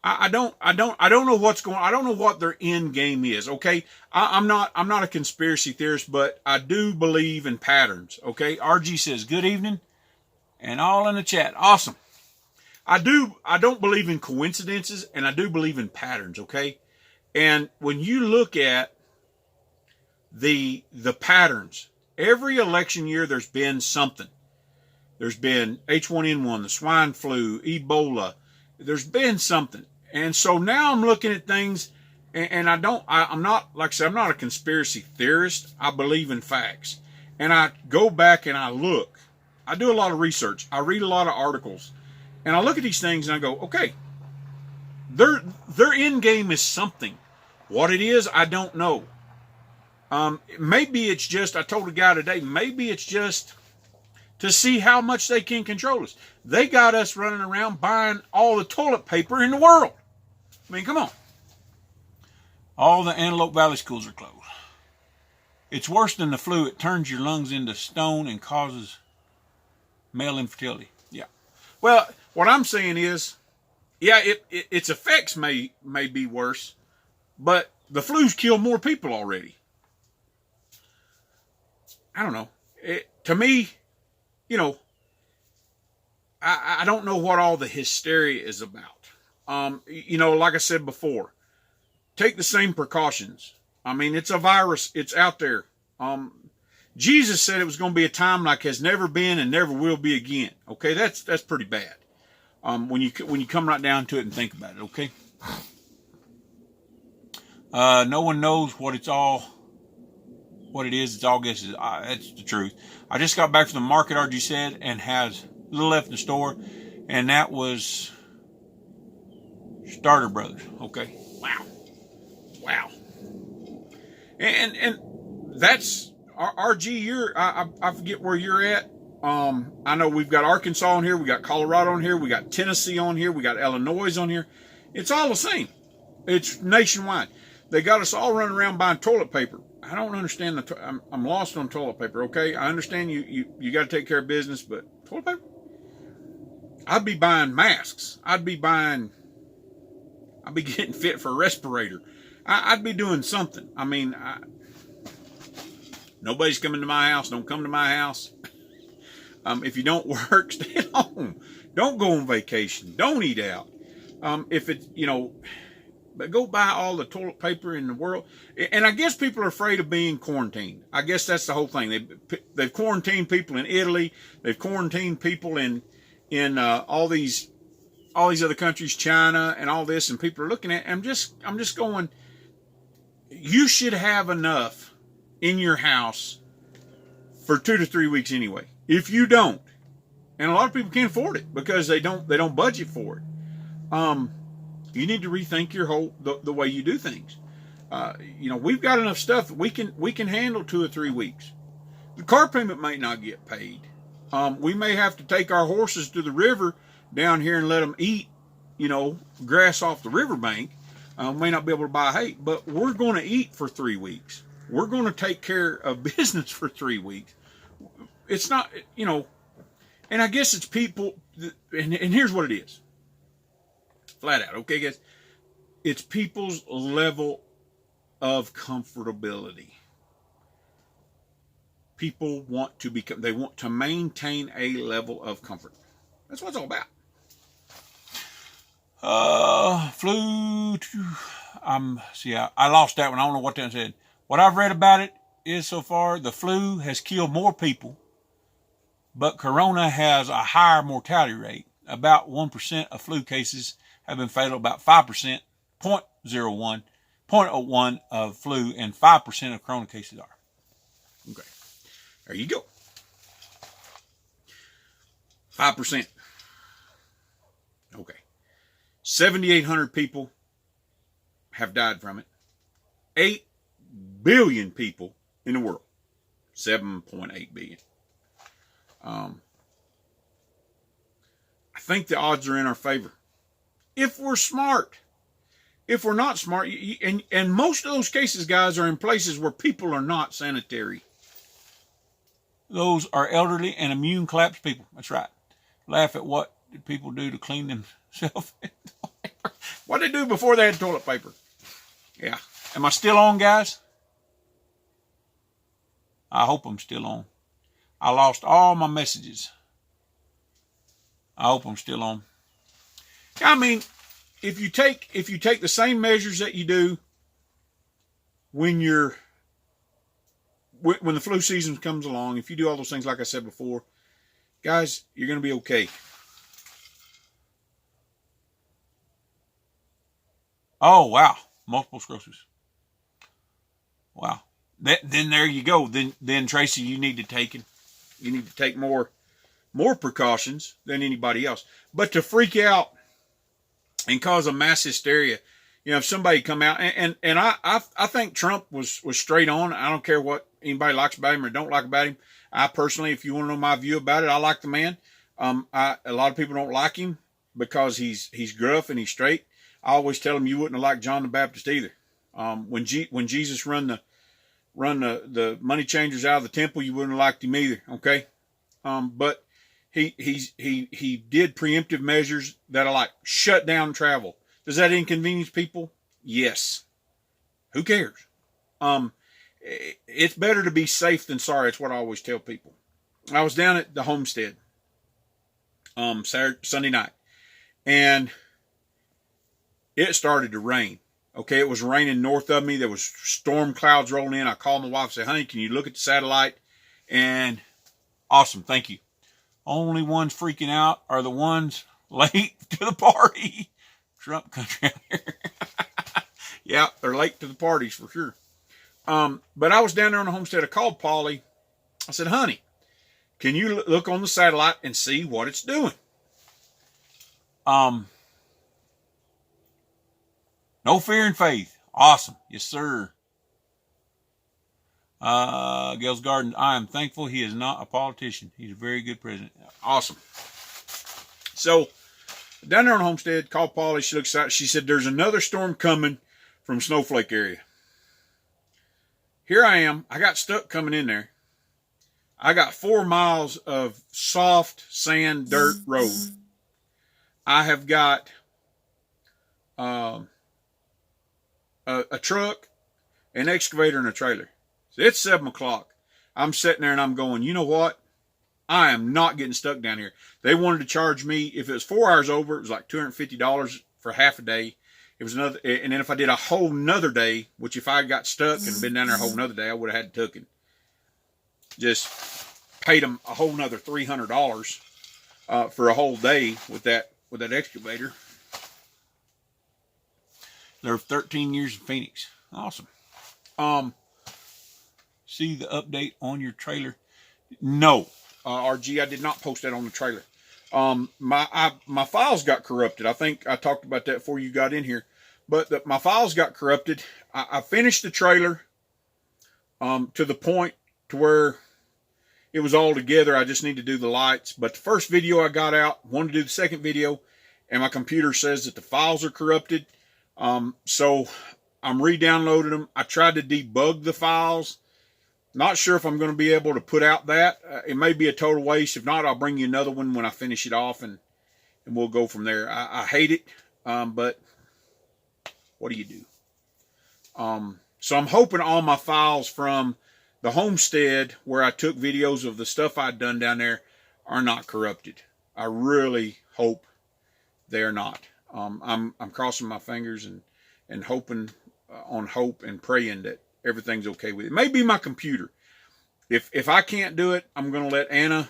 I don't know what's going on. I don't know what their end game is. Okay. I'm not a conspiracy theorist, but I do believe in patterns. Okay. RG says, good evening, and all in the chat. Awesome. I don't believe in coincidences, and I do believe in patterns. Okay. And when you look at the patterns, every election year, there's been something. There's been H1N1, the swine flu, Ebola, There's been something. And so now I'm looking at things, and I'm not, like I said, I'm not a conspiracy theorist. I believe in facts. And I go back and I look. I do a lot of research. I read a lot of articles. And I look at these things and I go, okay, their end game is something. What it is, I don't know. Maybe it's just, I told a guy today, maybe it's just to see how much they can control us. They got us running around buying all the toilet paper in the world. I mean, come on. All the Antelope Valley schools are closed. It's worse than the flu. It turns your lungs into stone and causes male infertility. Yeah. Well, what I'm saying is, yeah, its effects may be worse, but the flu's killed more people already. I don't know. To me, you know, I don't know what all the hysteria is about. You know, like I said before, take the same precautions. I mean, it's a virus. It's out there. Jesus said it was going to be a time like has never been and never will be again. Okay, that's pretty bad. When you come right down to it and think about it. Okay. No one knows what it is. It's all guesses. That's the truth. I just got back from the market, RG said, and has a little left in the store, and that was Starter Brothers. Okay. Wow. And that's RG. I forget where you're at. I know we've got Arkansas on here, we got Colorado on here, we got Tennessee on here, we got Illinois on here. It's all the same. It's nationwide. They got us all running around buying toilet paper. I don't understand I'm lost on toilet paper. Okay, I understand you got to take care of business, but toilet paper. I'd be buying masks. I'd be getting fit for a respirator. I'd be doing something. I mean, nobody's coming to my house. Don't come to my house. If you don't work, stay at home. Don't go on vacation. Don't eat out. If it's, you know, but go buy all the toilet paper in the world. And I guess people are afraid of being quarantined. I guess that's the whole thing. They've quarantined people in Italy. They've quarantined people in all these other countries, China and all this. And people are looking at it. I'm just going, you should have enough in your house for 2 to 3 weeks anyway. If you don't, and a lot of people can't afford it because they don't budget for it. You need to rethink your the way you do things. You know, we've got enough stuff that we can handle 2 or 3 weeks. The car payment might not get paid. We may have to take our horses to the river down here and let them eat, you know, grass off the riverbank. May not be able to buy hay, but we're going to eat for 3 weeks. We're going to take care of business for 3 weeks. It's not, you know, and I guess it's people, and here's what it is. Flat out, okay, guys? It's people's level of comfortability. People want to maintain a level of comfort. That's what it's all about. Flu. I lost that one. I don't know what that said. What I've read about it is so far the flu has killed more people, but corona has a higher mortality rate. About 1% of flu cases have been fatal. About 5%, 0.01 of flu, and 5% of corona cases are. Okay, there you go. 5%. Okay. 7,800 people have died from it. 8 billion people in the world. 7.8 billion. I think the odds are in our favor. If we're smart. If we're not smart, and most of those cases, guys, are in places where people are not sanitary. Those are elderly and immune collapsed people. That's right. Laugh at what did people do to clean themselves. What did they do before they had toilet paper? Yeah. Am I still on, guys? I hope I'm still on. I lost all my messages. I hope I'm still on. I mean, if you take the same measures that you do when the flu season comes along, if you do all those things like I said before, guys, you're going to be okay. Oh, wow. Multiple sclerosis. Wow. Then there you go. Then Tracy, you need to take more precautions than anybody else. But to freak out and cause a mass hysteria, if somebody come out and I think Trump was straight on. I don't care what anybody likes about him or don't like about him. I personally, if you want to know my view about it, I like the man. A lot of people don't like him because he's gruff and he's straight. I always tell them you wouldn't have liked John the Baptist either. When Jesus run the money changers out of the temple, you wouldn't have liked him either. Okay, but he did preemptive measures that are like shut down travel. Does that inconvenience people? Yes. Who cares? It's better to be safe than sorry. It's what I always tell people. I was down at the homestead Sunday night, and it started to rain. Okay, it was raining north of me. There was storm clouds rolling in. I called my wife and said, honey, can you look at the satellite? And awesome, thank you. Only ones freaking out are the ones late to the party. Trump country out here. Yeah, they're late to the parties for sure. But I was down there on the homestead. I called Polly. I said, honey, can you look on the satellite and see what it's doing? No fear and faith. Awesome. Yes, sir. Gail's Garden. I am thankful he is not a politician. He's a very good president. Awesome. So, down there on Homestead, called Polly. She looks out. She said, there's another storm coming from Snowflake area. Here I am. I got stuck coming in there. I got 4 miles of soft sand, dirt road. I have got a truck, an excavator, and a trailer. So it's 7 o'clock. I'm sitting there and I'm going, you know what? I am not getting stuck down here. They wanted to charge me, if it was 4 hours over, it was like $250 for half a day. It was another, and then if I did a whole nother day, which if I got stuck and been down there a whole nother day, I would have had to took it. Just paid them a whole nother $300 for a whole day with that excavator. They're 13 years in Phoenix. Awesome. See the update on your trailer? No, RG, I did not post that on the trailer. My files got corrupted. I think I talked about that before you got in here. But my files got corrupted. I finished the trailer to the point to where it was all together. I just need to do the lights. But the first video I got out, wanted to do the second video, and my computer says that the files are corrupted. So I'm re-downloading them. I tried to debug the files. Not sure if I'm going to be able to put out that. It may be a total waste. If not, I'll bring you another one when I finish it off, and we'll go from there. I hate it, but what do you do? So I'm hoping all my files from the homestead where I took videos of the stuff I'd done down there are not corrupted. I really hope they're not. I'm crossing my fingers and hoping on hope and praying that everything's okay with it. It may be my computer. If I can't do it, I'm going to let Anna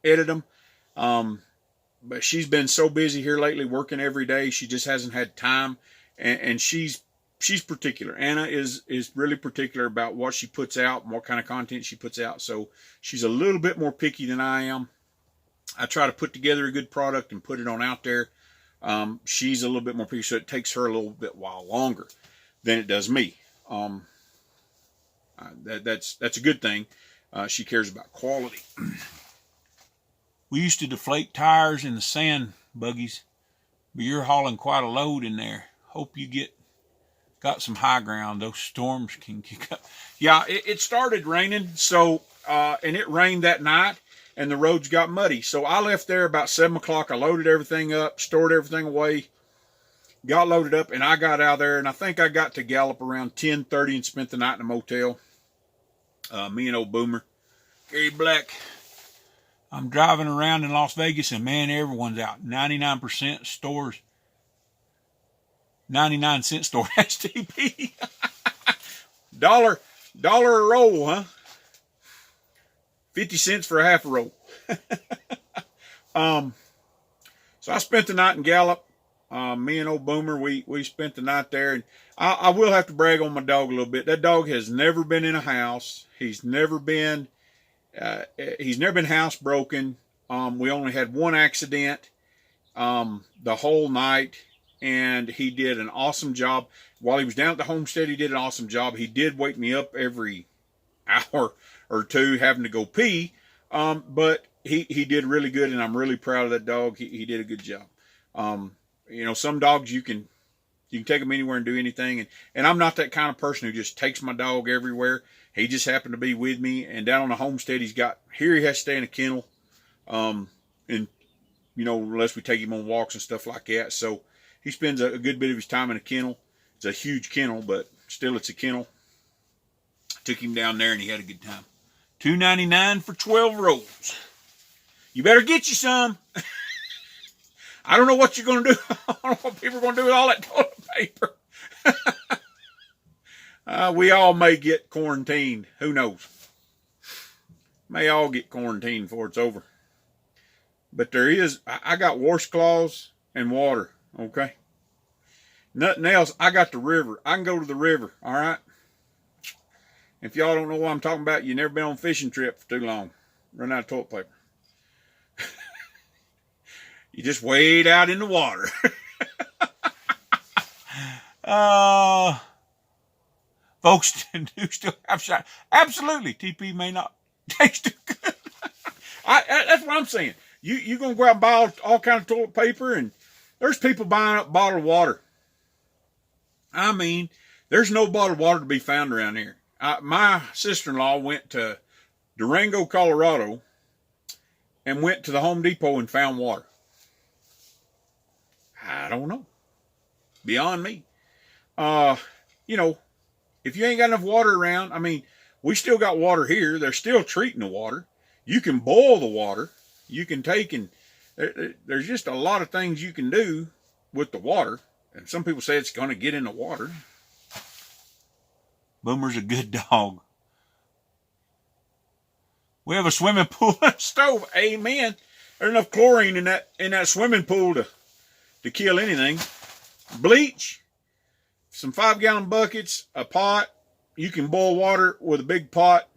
edit them. But she's been so busy here lately working every day. She just hasn't had time. And she's particular. Anna is really particular about what she puts out and what kind of content she puts out. So she's a little bit more picky than I am. I try to put together a good product and put it on out there. She's a little bit more picky, so it takes her a little bit while longer than it does me. That's a good thing. She cares about quality. We used to deflate tires in the sand buggies, but you're hauling quite a load in there. Hope you got some high ground. Those storms can kick up. Yeah, it started raining, so and it rained that night, and the roads got muddy. So I left there about 7 o'clock. I loaded everything up, stored everything away, got loaded up, and I got out of there. And I think I got to Gallup around 10:30 and spent the night in a motel. Me and old Boomer, Gary Black. I'm driving around in Las Vegas, and man, everyone's out. 99% stores. 99-cent store STP. dollar a roll, huh? 50 cents for a half a roll. So I spent the night in Gallup. Me and old Boomer, we spent the night there, and I will have to brag on my dog a little bit. That dog has never been in a house. He's never been housebroken. We only had one accident the whole night, and he did an awesome job. While he was down at the homestead, he did an awesome job. He did wake me up every hour or two having to go pee, but he did really good, and I'm really proud of that dog. He did a good job. You know, some dogs you can take them anywhere and do anything, and I'm not that kind of person who just takes my dog everywhere. He just happened to be with me, and down on the homestead, he has to stay in a kennel, and you know, unless we take him on walks and stuff like that. So he spends a good bit of his time in a kennel. It's a huge kennel, but still it's a kennel. Took him down there, and he had a good time. $2.99 for 12 rolls. You better get you some. I don't know what you're going to do. I don't know what people are going to do with all that toilet paper. We all may get quarantined. Who knows? May all get quarantined before it's over. But I got washcloths and water, okay? Nothing else. I got the river. I can go to the river, all right? If y'all don't know what I'm talking about, you never been on a fishing trip for too long. Run out of toilet paper. You just wade out in the water. Folks do still have shot. Absolutely. TP may not taste too good. That's what I'm saying. You're going to go out and buy all kinds of toilet paper, and there's people buying up bottled water. I mean, there's no bottled water to be found around here. My sister-in-law went to Durango, Colorado, and went to the Home Depot and found water. I don't know. Beyond me. You know, if you ain't got enough water around, I mean, we still got water here. They're still treating the water. You can boil the water. You can take and there's just a lot of things you can do with the water. And some people say it's going to get in the water. Boomer's a good dog. We have a swimming pool and a stove. Amen. There's enough chlorine in that swimming pool to kill anything. Bleach, some 5-gallon buckets, a pot. You can boil water with a big pot,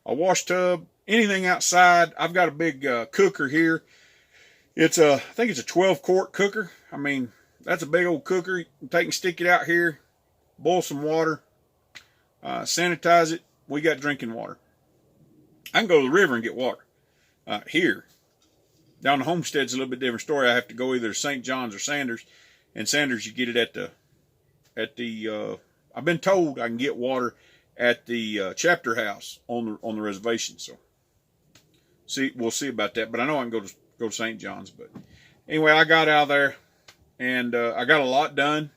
a wash tub, anything outside. I've got a big cooker here. I think it's a 12-quart cooker. I mean, that's a big old cooker. You can take and stick it out here, boil some water, sanitize it. We got drinking water. I can go to the river and get water. Here, down the homestead's a little bit different story. I have to go either to St. John's or Sanders. And Sanders, you get it at the I've been told I can get water at the chapter house on the reservation. So, we'll see about that. But I know I can go to St. John's. But anyway, I got out there, and I got a lot done.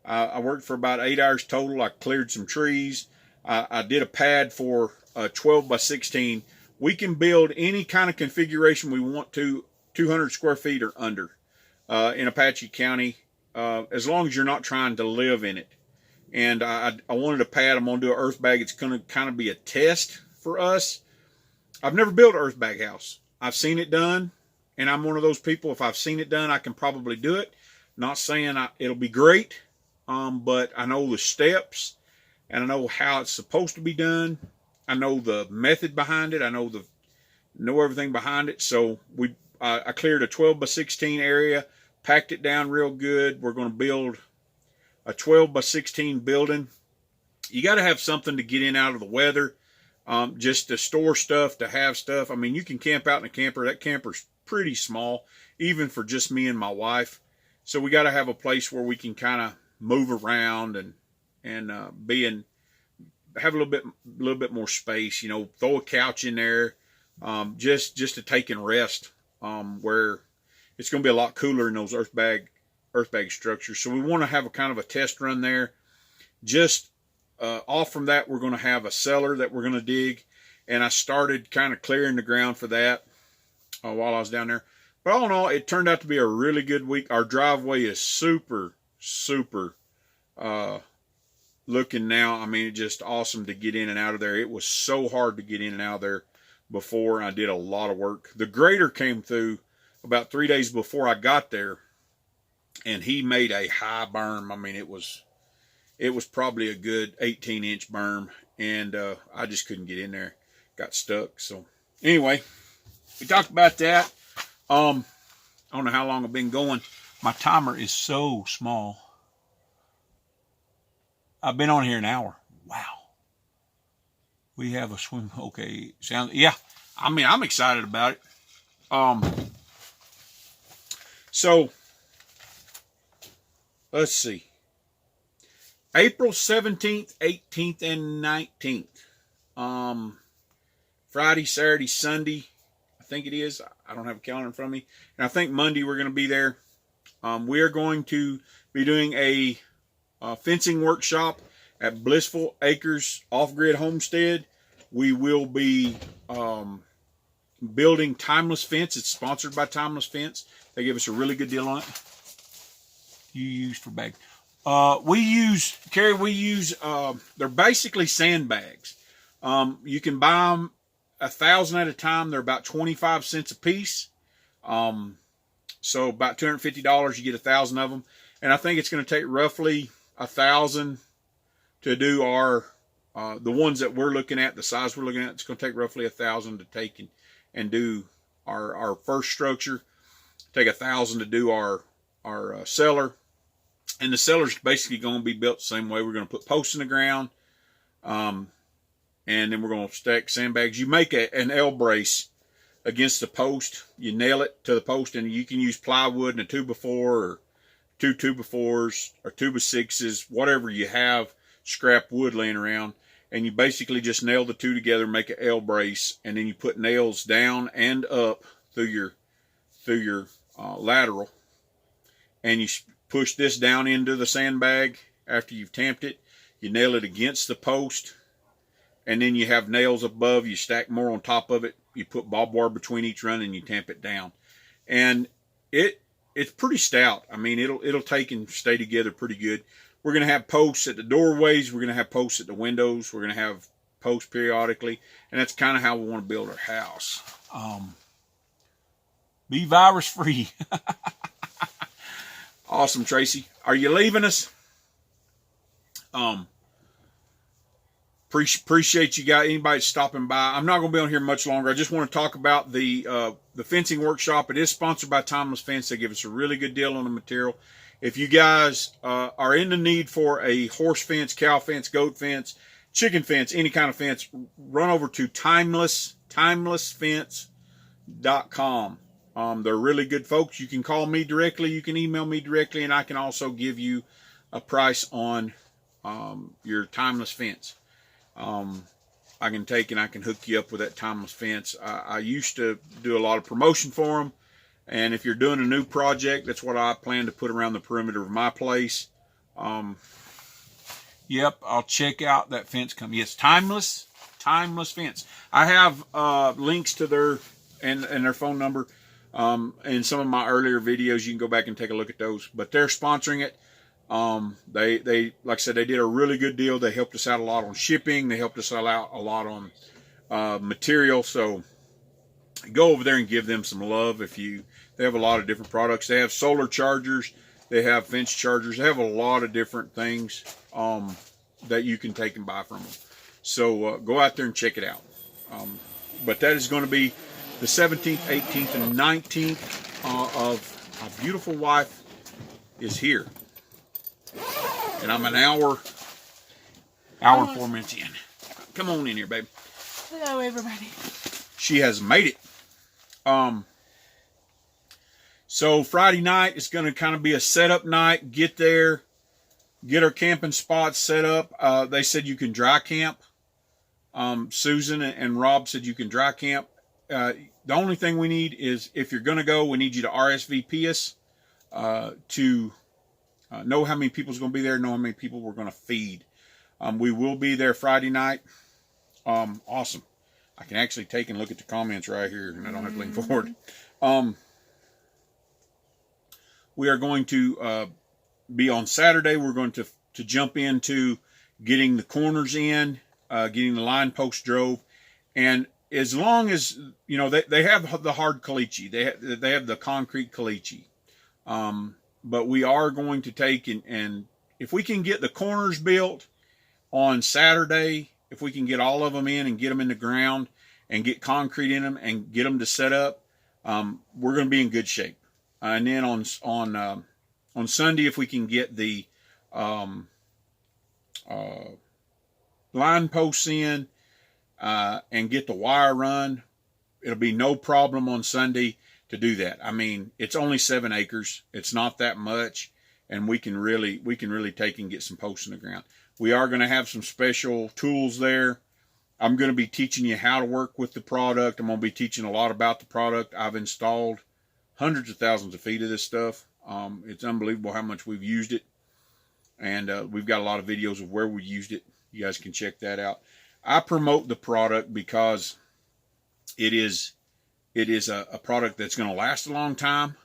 I worked for about 8 hours total. I cleared some trees. I did a pad for 12 by 16. We can build any kind of configuration we want to, 200 square feet or under, in Apache County, as long as you're not trying to live in it. And I wanted a pad. I'm going to do an earth bag. It's going to kind of be a test for us. I've never built an earth bag house. I've seen it done, and I'm one of those people, if I've seen it done, I can probably do it. Not saying it'll be great, but I know the steps, and I know how it's supposed to be done. I know the method behind it. I know everything behind it. So I cleared a 12 by 16 area, packed it down real good. We're going to build a 12 by 16 building. You got to have something to get in out of the weather, just to store stuff, to have stuff. I mean, you can camp out in a camper. That camper's pretty small, even for just me and my wife. So we got to have a place where we can kind of move around and have a little bit more space. You know, throw a couch in there, just to take and rest, where it's going to be a lot cooler in those earth bag structures. So we want to have a kind of a test run there. Just off from that, we're going to have a cellar that we're going to dig, and I started kind of clearing the ground for that while I was down there. But all in all, it turned out to be a really good week. Our driveway is super looking now. I mean, it's just awesome to get in and out of there. It was so hard to get in and out of there before, and I did a lot of work. The grader came through about 3 days before I got there, and he made a high berm. I mean, it was probably a good 18-inch berm, and I just couldn't get in there, got stuck. So anyway, we talked about that. I don't know how long I've been going. My timer is so small. I've been on here an hour. Wow. We have a swim. Okay, yeah. I mean, I'm excited about it. So let's see. April 17th, 18th, and 19th. Friday, Saturday, Sunday, I think it is. I don't have a calendar in front of me. And I think Monday we're going to be there. We are going to be doing a fencing workshop at Blissful Acres Off-Grid Homestead. We will be building Timeless Fence. It's sponsored by Timeless Fence. They give us a really good deal on it. You use for bags. We use, they're basically sandbags. You can buy them 1,000 at a time. They're about 25 cents a piece. So about $250, you get 1,000 of them. And I think it's going to take roughly 1,000 to do our, the ones that we're looking at, the size we're looking at. It's going to take roughly 1,000 to take and do our first structure. Take 1,000 to do our cellar. And the cellar's basically going to be built the same way. We're going to put posts in the ground. And then we're going to stack sandbags. You make an L brace against the post. You nail it to the post, and you can use plywood and a 2x4 or 2 2x4s or 2x6s, whatever you have, scrap wood laying around. And you basically just nail the two together, make an L brace, and then you put nails down and up through your lateral. And you push this down into the sandbag after you've tamped it. You nail it against the post, and then you have nails above. You stack more on top of it. You put barbed wire between each run, and you tamp it down. And it's pretty stout. I mean, it'll take and stay together pretty good. We're going to have posts at the doorways. We're going to have posts at the windows. We're going to have posts periodically, and that's kind of how we want to build our house. Be virus free. Awesome, Tracy. Are you leaving us? Appreciate you guys, anybody stopping by. I'm not going to be on here much longer. I just want to talk about the fencing workshop. It is sponsored by Timeless Fence. They give us a really good deal on the material. If you guys are in the need for a horse fence, cow fence, goat fence, chicken fence, any kind of fence, run over to timelessfence.com. They're really good folks. You can call me directly. You can email me directly, and I can also give you a price on your Timeless Fence. I can take and I can hook you up with that Timeless Fence. I used to do a lot of promotion for them, and if you're doing a new project, that's what I plan to put around the perimeter of my place. Yep, I'll check out that fence company. Yes, Timeless Fence. I have links to their and their phone number. In some of my earlier videos, you can go back and take a look at those. But they're sponsoring it. They like I said, they did a really good deal. They helped us out a lot on shipping. They helped us out a lot on material. So go over there and give them some love. They have a lot of different products. They have solar chargers. They have fence chargers. They have a lot of different things that you can take and buy from them. So go out there and check it out. But that is going to be the 17th, 18th, and 19th of my beautiful wife is here. And I'm an hour 4 minutes in. Come on in here, baby. Hello, everybody. She has made it. So Friday night is going to kind of be a setup night. Get there, get our camping spots set up. They said you can dry camp. Susan and Rob said you can dry camp. The only thing we need is, if you're going to go, we need you to RSVP us to know how many people's going to be there, know how many people we're going to feed. We will be there Friday night. Awesome. I can actually take and look at the comments right here, and I don't have to lean forward. We are going to be on Saturday. We're going to jump into getting the corners in, getting the line posts drove, and as long as, you know, they have the hard caliche, they have the concrete caliche. but we are going to take and if we can get the corners built on Saturday, if we can get all of them in and get them in the ground and get concrete in them and get them to set up, we're going to be in good shape. And then on Sunday, if we can get the line posts in and get the wire run, it'll be no problem on Sunday to do that. I mean, it's only 7 acres. It's not that much, and we can really take and get some posts in the ground. We are going to have some special tools there. I'm going to be teaching you how to work with the product. I'm going to be teaching a lot about the product. I've installed hundreds of thousands of feet of this stuff. It's unbelievable how much we've used it. And we've got a lot of videos of where we used it. You guys can check that out. I promote the product because it is a product that's going to last a long time.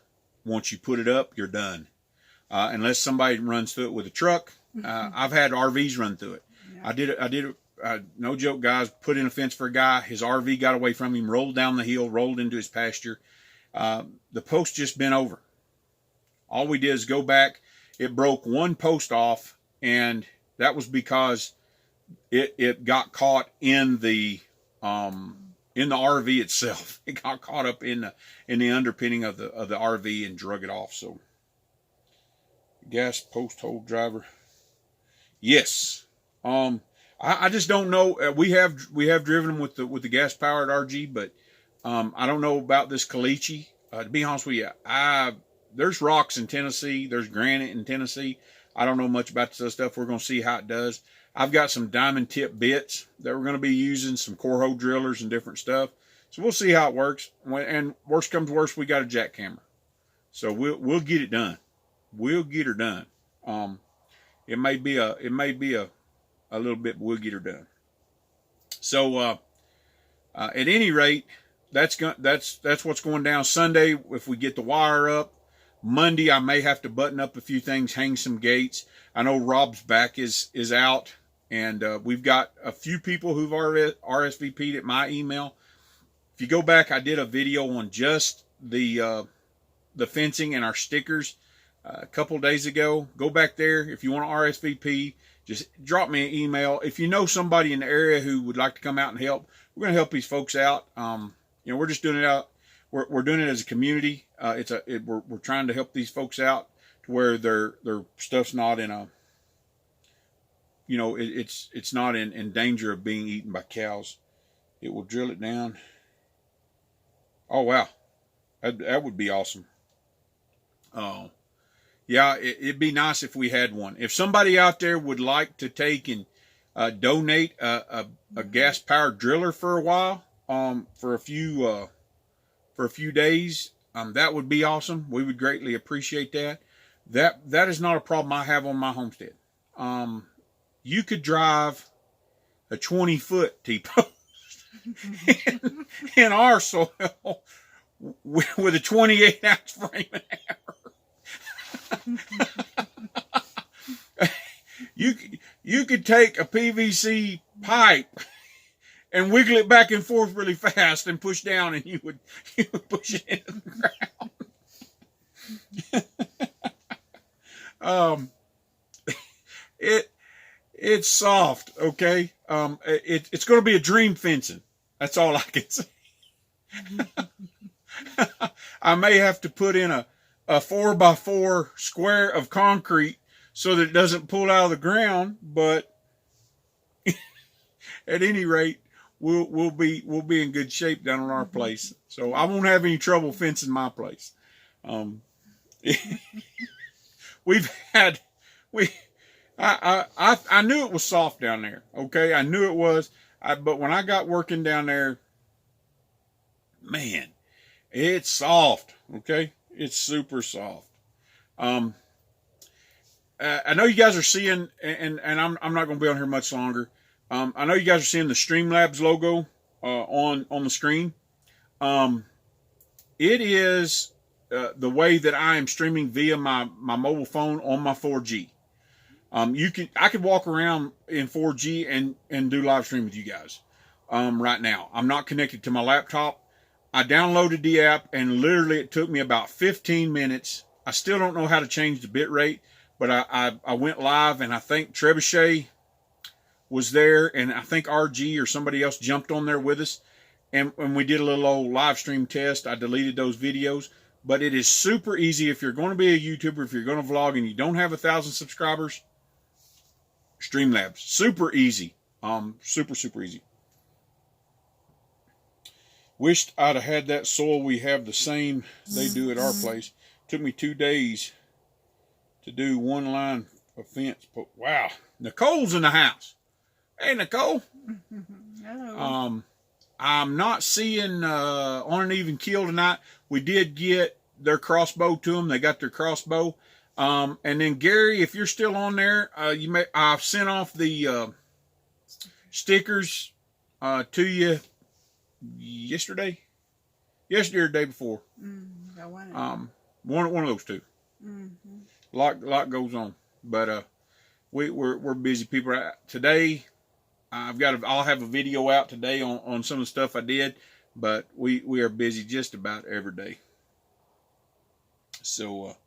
Once you put it up, you're done. Unless somebody runs through it with a truck. I've had RVs run through it. Yeah. I did it. No joke, guys. Put in a fence for a guy. His RV got away from him, rolled down the hill, rolled into his pasture. The post just bent over. All we did is go back. It broke one post off, and that was because it got caught in the RV itself. It got caught up in the underpinning of the RV and drug it off. So, gas post hole driver. Yes. I just don't know. We have driven them with the gas powered RG, but I don't know about this caliche. To be honest with you, there's rocks in Tennessee. There's granite in Tennessee. I don't know much about this stuff. We're going to see how it does. I've got some diamond tip bits that we're going to be using, some core hole drillers and different stuff. So we'll see how it works. And worst comes to worst, we got a jackhammer. So we'll get it done. We'll get her done. It may be a little bit, but we'll get her done. So at any rate, that's what's going down Sunday. If we get the wire up, Monday I may have to button up a few things, hang some gates. I know Rob's back is out, and we've got a few people who've RSVP'd at my email. If you go back, I did a video on just the fencing and our stickers a couple days ago. Go back there. If you want to RSVP, just drop me an email. If you know somebody in the area who would like to come out and help, we're going to help these folks out. We're just doing it out. We're doing it as a community. We're trying to help these folks out to where their stuff's not in a, it's not in danger of being eaten by cows. It will drill it down. Oh wow, that would be awesome. Yeah, it'd be nice if we had one. If somebody out there would like to take and donate a gas powered driller for a while, for a few days, that would be awesome. We would greatly appreciate that. That is not a problem I have on my homestead. You could drive a 20-foot T-post in our soil with a 28-ounce frame and hammer. You could take a PVC pipe and wiggle it back and forth really fast and push down, and you would push it into the ground. It's soft, okay? It's going to be a dream fencing. That's all I can say. I may have to put in a 4x4 square of concrete so that it doesn't pull out of the ground, but at any rate, we'll be in good shape down on our place. So I won't have any trouble fencing my place. I knew it was soft down there. Okay, I knew it was. But when I got working down there, man, it's soft. Okay, it's super soft. I know you guys are seeing, and I'm not going to be on here much longer. I know you guys are seeing the Streamlabs logo on the screen. It is the way that I am streaming via my mobile phone on my 4G. I could walk around in 4G and do live stream with you guys right now. I'm not connected to my laptop. I downloaded the app, and literally it took me about 15 minutes. I still don't know how to change the bit rate, but I went live, and I think Trebuchet was there, and I think RG or somebody else jumped on there with us, and when we did a little old live stream test, I deleted those videos. But it is super easy if you're going to be a YouTuber, if you're going to vlog and you don't have 1,000 subscribers. Streamlabs, super easy, super easy. Wished I'd have had that soil. We have the same they do at our place. Took me 2 days to do 1 line of fence. But wow, Nicole's in the house. Hey, Nicole. Hello. I'm not seeing on an even keel tonight. We did get their crossbow to them. They got their crossbow. And then Gary, if you're still on there, I've sent off the stickers to you yesterday or the day before. One of those two. A lot goes on, but we're busy people today. I'll have a video out today on some of the stuff I did, but we are busy just about every day. So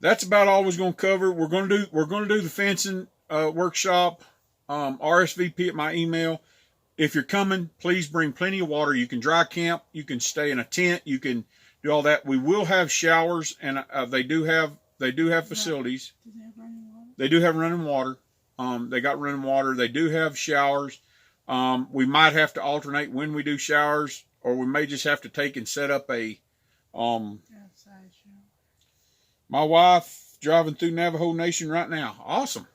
that's about all we're going to cover. We're going to do the fencing workshop. RSVP at my email. If you're coming, please bring plenty of water. You can dry camp. You can stay in a tent. You can do all that. We will have showers, and they do have facilities. They do have running water. They got running water. They do have showers. We might have to alternate when we do showers, or we may just have to take and set up a outside show. My wife driving through Navajo Nation right now. Awesome.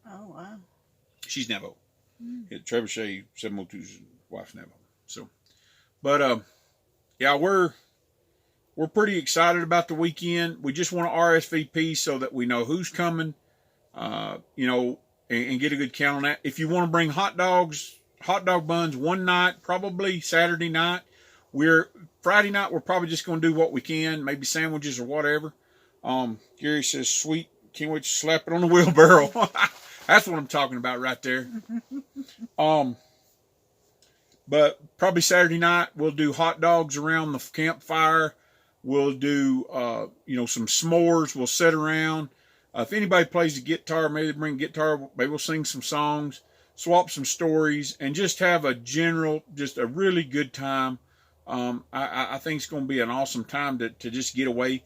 Oh wow. She's Navajo. Yeah, Trebuchet 702's wife's Navajo. So, but yeah, we're pretty excited about the weekend. We just want to RSVP so that we know who's coming. And get a good count on that. If you want to bring hot dog buns one night, probably Saturday night. Friday night, we're probably just going to do what we can, maybe sandwiches or whatever. Gary says, sweet, can't wait to slap it on the wheelbarrow. That's what I'm talking about right there. But probably Saturday night, we'll do hot dogs around the campfire. We'll do, some s'mores. We'll sit around. If anybody plays the guitar, maybe they bring a guitar. Maybe we'll sing some songs, swap some stories, and just have just a really good time. I think it's going to be an awesome time to just get away.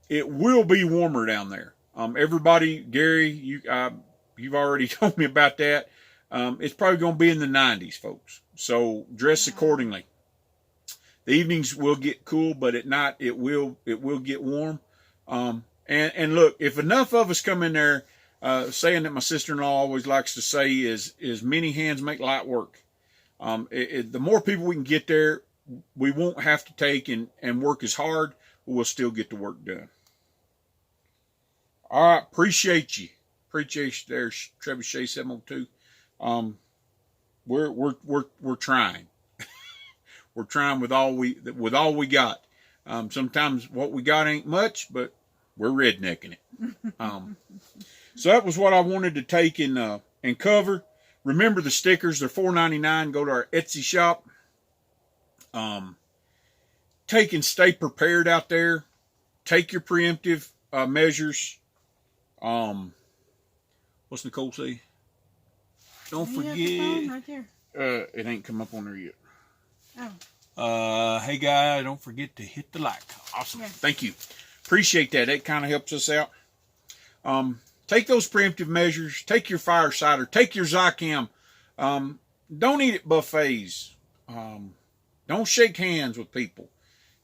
It will be warmer down there. Everybody, Gary, you've already told me about that. It's probably going to be in the 90s, folks. So dress accordingly. The evenings will get cool, but at night it will get warm. And look, if enough of us come in there, saying that my sister-in-law always likes to say is many hands make light work. The more people we can get there, we won't have to take and work as hard, but we'll still get the work done. All right, appreciate you. Appreciate you there, Trebuchet 702. We're trying. We're trying with all we got. Sometimes what we got ain't much, but we're rednecking it. So that was what I wanted to take and cover. Remember the stickers, they're $4.99. Go to our Etsy shop. Take and stay prepared out there. Take your preemptive measures. What's Nicole say? Don't forget. Right there. It ain't come up on there yet. Oh. Hey guy, don't forget to hit the like. Awesome. Yeah. Thank you. Appreciate that. It kind of helps us out. Take those preemptive measures. Take your fire cider. Take your Zycam. Don't eat at buffets. Don't shake hands with people.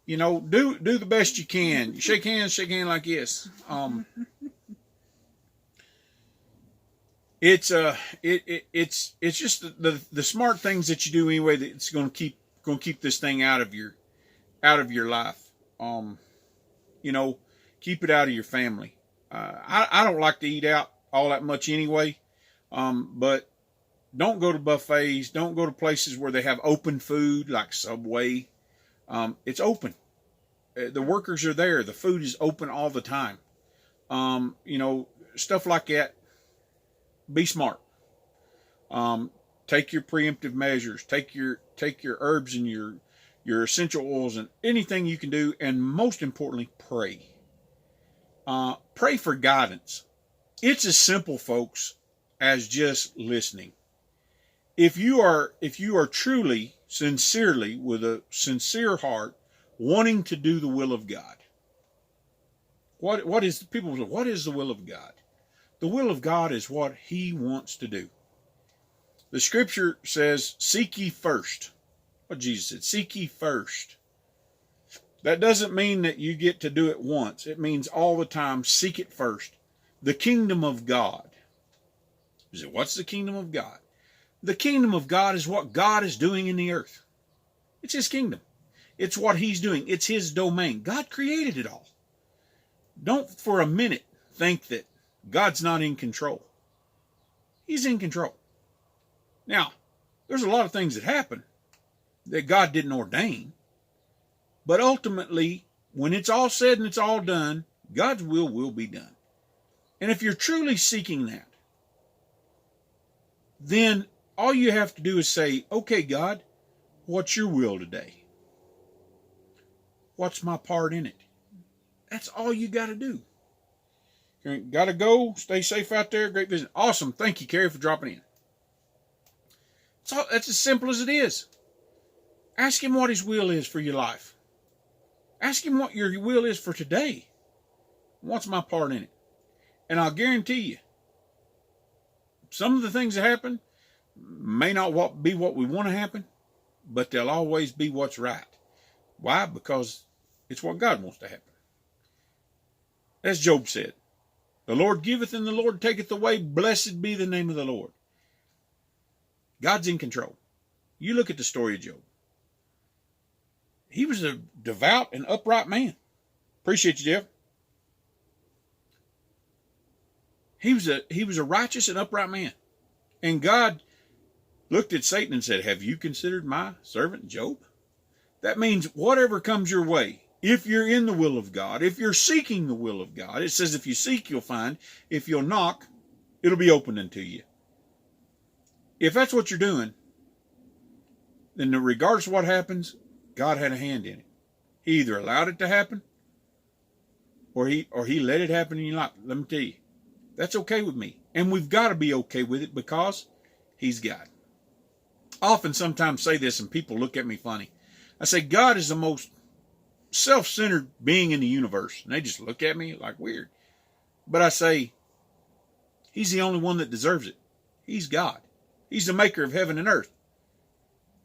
Do the best you can. Shake hands like this. It's just the smart things that you do anyway that's going to keep this thing out of your life. Keep it out of your family. I don't like to eat out all that much anyway. But don't go to buffets. Don't go to places where they have open food like Subway. It's open. The workers are there. The food is open all the time. Stuff like that. Be smart. Take your preemptive measures. Take your herbs and your essential oils and anything you can do. And most importantly, pray. Pray for guidance. It's as simple, folks, as just listening. If you are truly, sincerely, with a sincere heart, wanting to do the will of God, what is people say, what is the will of God? The will of God is what He wants to do. The scripture says, seek ye first. What Jesus said, seek ye first. That doesn't mean that you get to do it once. It means all the time, seek it first. The kingdom of God. You say, what's the kingdom of God? The kingdom of God is what God is doing in the earth. It's His kingdom. It's what He's doing. It's His domain. God created it all. Don't for a minute think that God's not in control. He's in control. Now, there's a lot of things that happen that God didn't ordain. But ultimately, when it's all said and it's all done, God's will be done. And if you're truly seeking that, then all you have to do is say, okay, God, what's your will today? What's my part in it? That's all you got to do. Got to go. Stay safe out there. Great visit. Awesome. Thank you, Carrie, for dropping in. So that's as simple as it is. Ask Him what His will is for your life. Ask Him what your will is for today. What's my part in it? And I'll guarantee you, some of the things that happen may not be what we want to happen, but they'll always be what's right. Why? Because it's what God wants to happen. As Job said, the Lord giveth and the Lord taketh away. Blessed be the name of the Lord. God's in control. You look at the story of Job. He was a devout and upright man. Appreciate you, Jeff. He was a righteous and upright man. And God looked at Satan and said, have you considered my servant Job? That means whatever comes your way, if you're in the will of God, if you're seeking the will of God, it says if you seek, you'll find. If you'll knock, it'll be opened unto you. If that's what you're doing, then regardless of what happens, God had a hand in it. He either allowed it to happen or he let it happen in your life. Let me tell you, that's okay with me. And we've got to be okay with it because He's God. I often sometimes say this and people look at me funny. I say, God is the most self-centered being in the universe. And they just look at me like weird. But I say, He's the only one that deserves it. He's God. He's the maker of heaven and earth.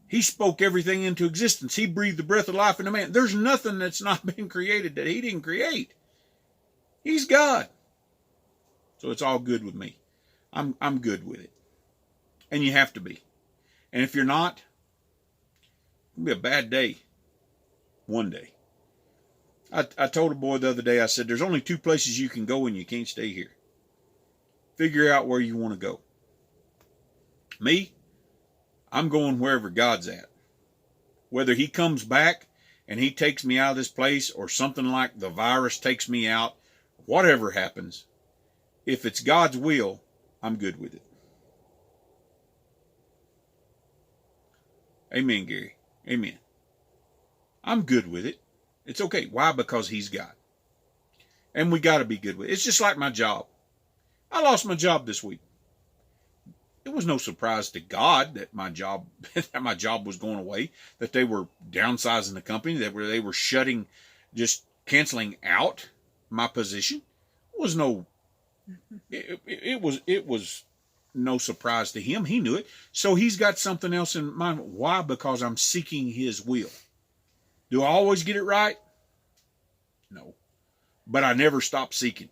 He spoke everything into existence. He breathed the breath of life into man. There's nothing that's not been created that He didn't create. He's God. So it's all good with me. I'm good with it. And you have to be. And if you're not, it'll be a bad day. One day. I told a boy the other day, I said, there's only two places you can go and you can't stay here. Figure out where you want to go. Me, I'm going wherever God's at. Whether He comes back and He takes me out of this place or something like the virus takes me out, whatever happens, if it's God's will, I'm good with it. Amen, Gary. Amen. I'm good with it. It's okay. Why? Because He's God. And we got to be good with it. It's just like my job. I lost my job this week. It was no surprise to God that my job was going away, that they were downsizing the company, that they were shutting, just canceling out my position. It was no surprise to Him. He knew it. So He's got something else in mind. Why? Because I'm seeking His will. Do I always get it right? No. But I never stop seeking.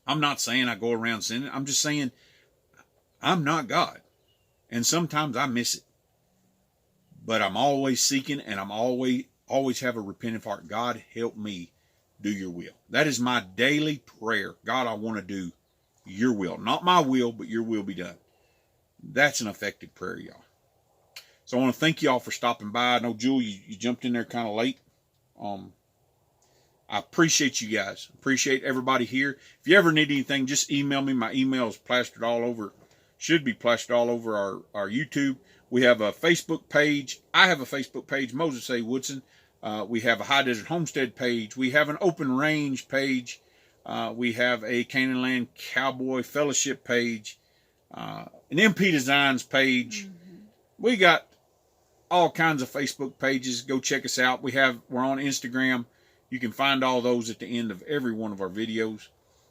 I'm not saying I go around sinning. I'm just saying I'm not God. And sometimes I miss it. But I'm always seeking, and I'm always have a repentant heart. God, help me do your will. That is my daily prayer. God, I want to do your will. Not my will, but your will be done. That's an effective prayer, y'all. So I want to thank y'all for stopping by. I know, Jewel, you jumped in there kind of late. I appreciate you guys. Appreciate everybody here. If you ever need anything, just email me. My email is plastered all over. Should be plastered all over our YouTube. We have a Facebook page. I have a Facebook page, Moses A. Woodson. We have a High Desert Homestead page. We have an Open Range page. We have a Canyonland Cowboy Fellowship page. An MP Designs page. Mm-hmm. We got all kinds of Facebook pages. Go check us out. We're on Instagram. You can find all those at the end of every one of our videos.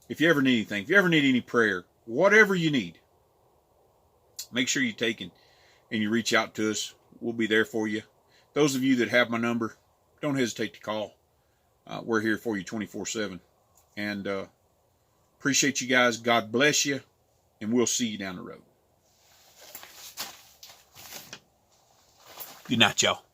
If you ever need anything, if you ever need any prayer, whatever you need, make sure you take and you reach out to us. We'll be there for you. Those of you that have my number, don't hesitate to call. We're here for you 24/7. And appreciate you guys. God bless you. And we'll see you down the road. Good night, y'all.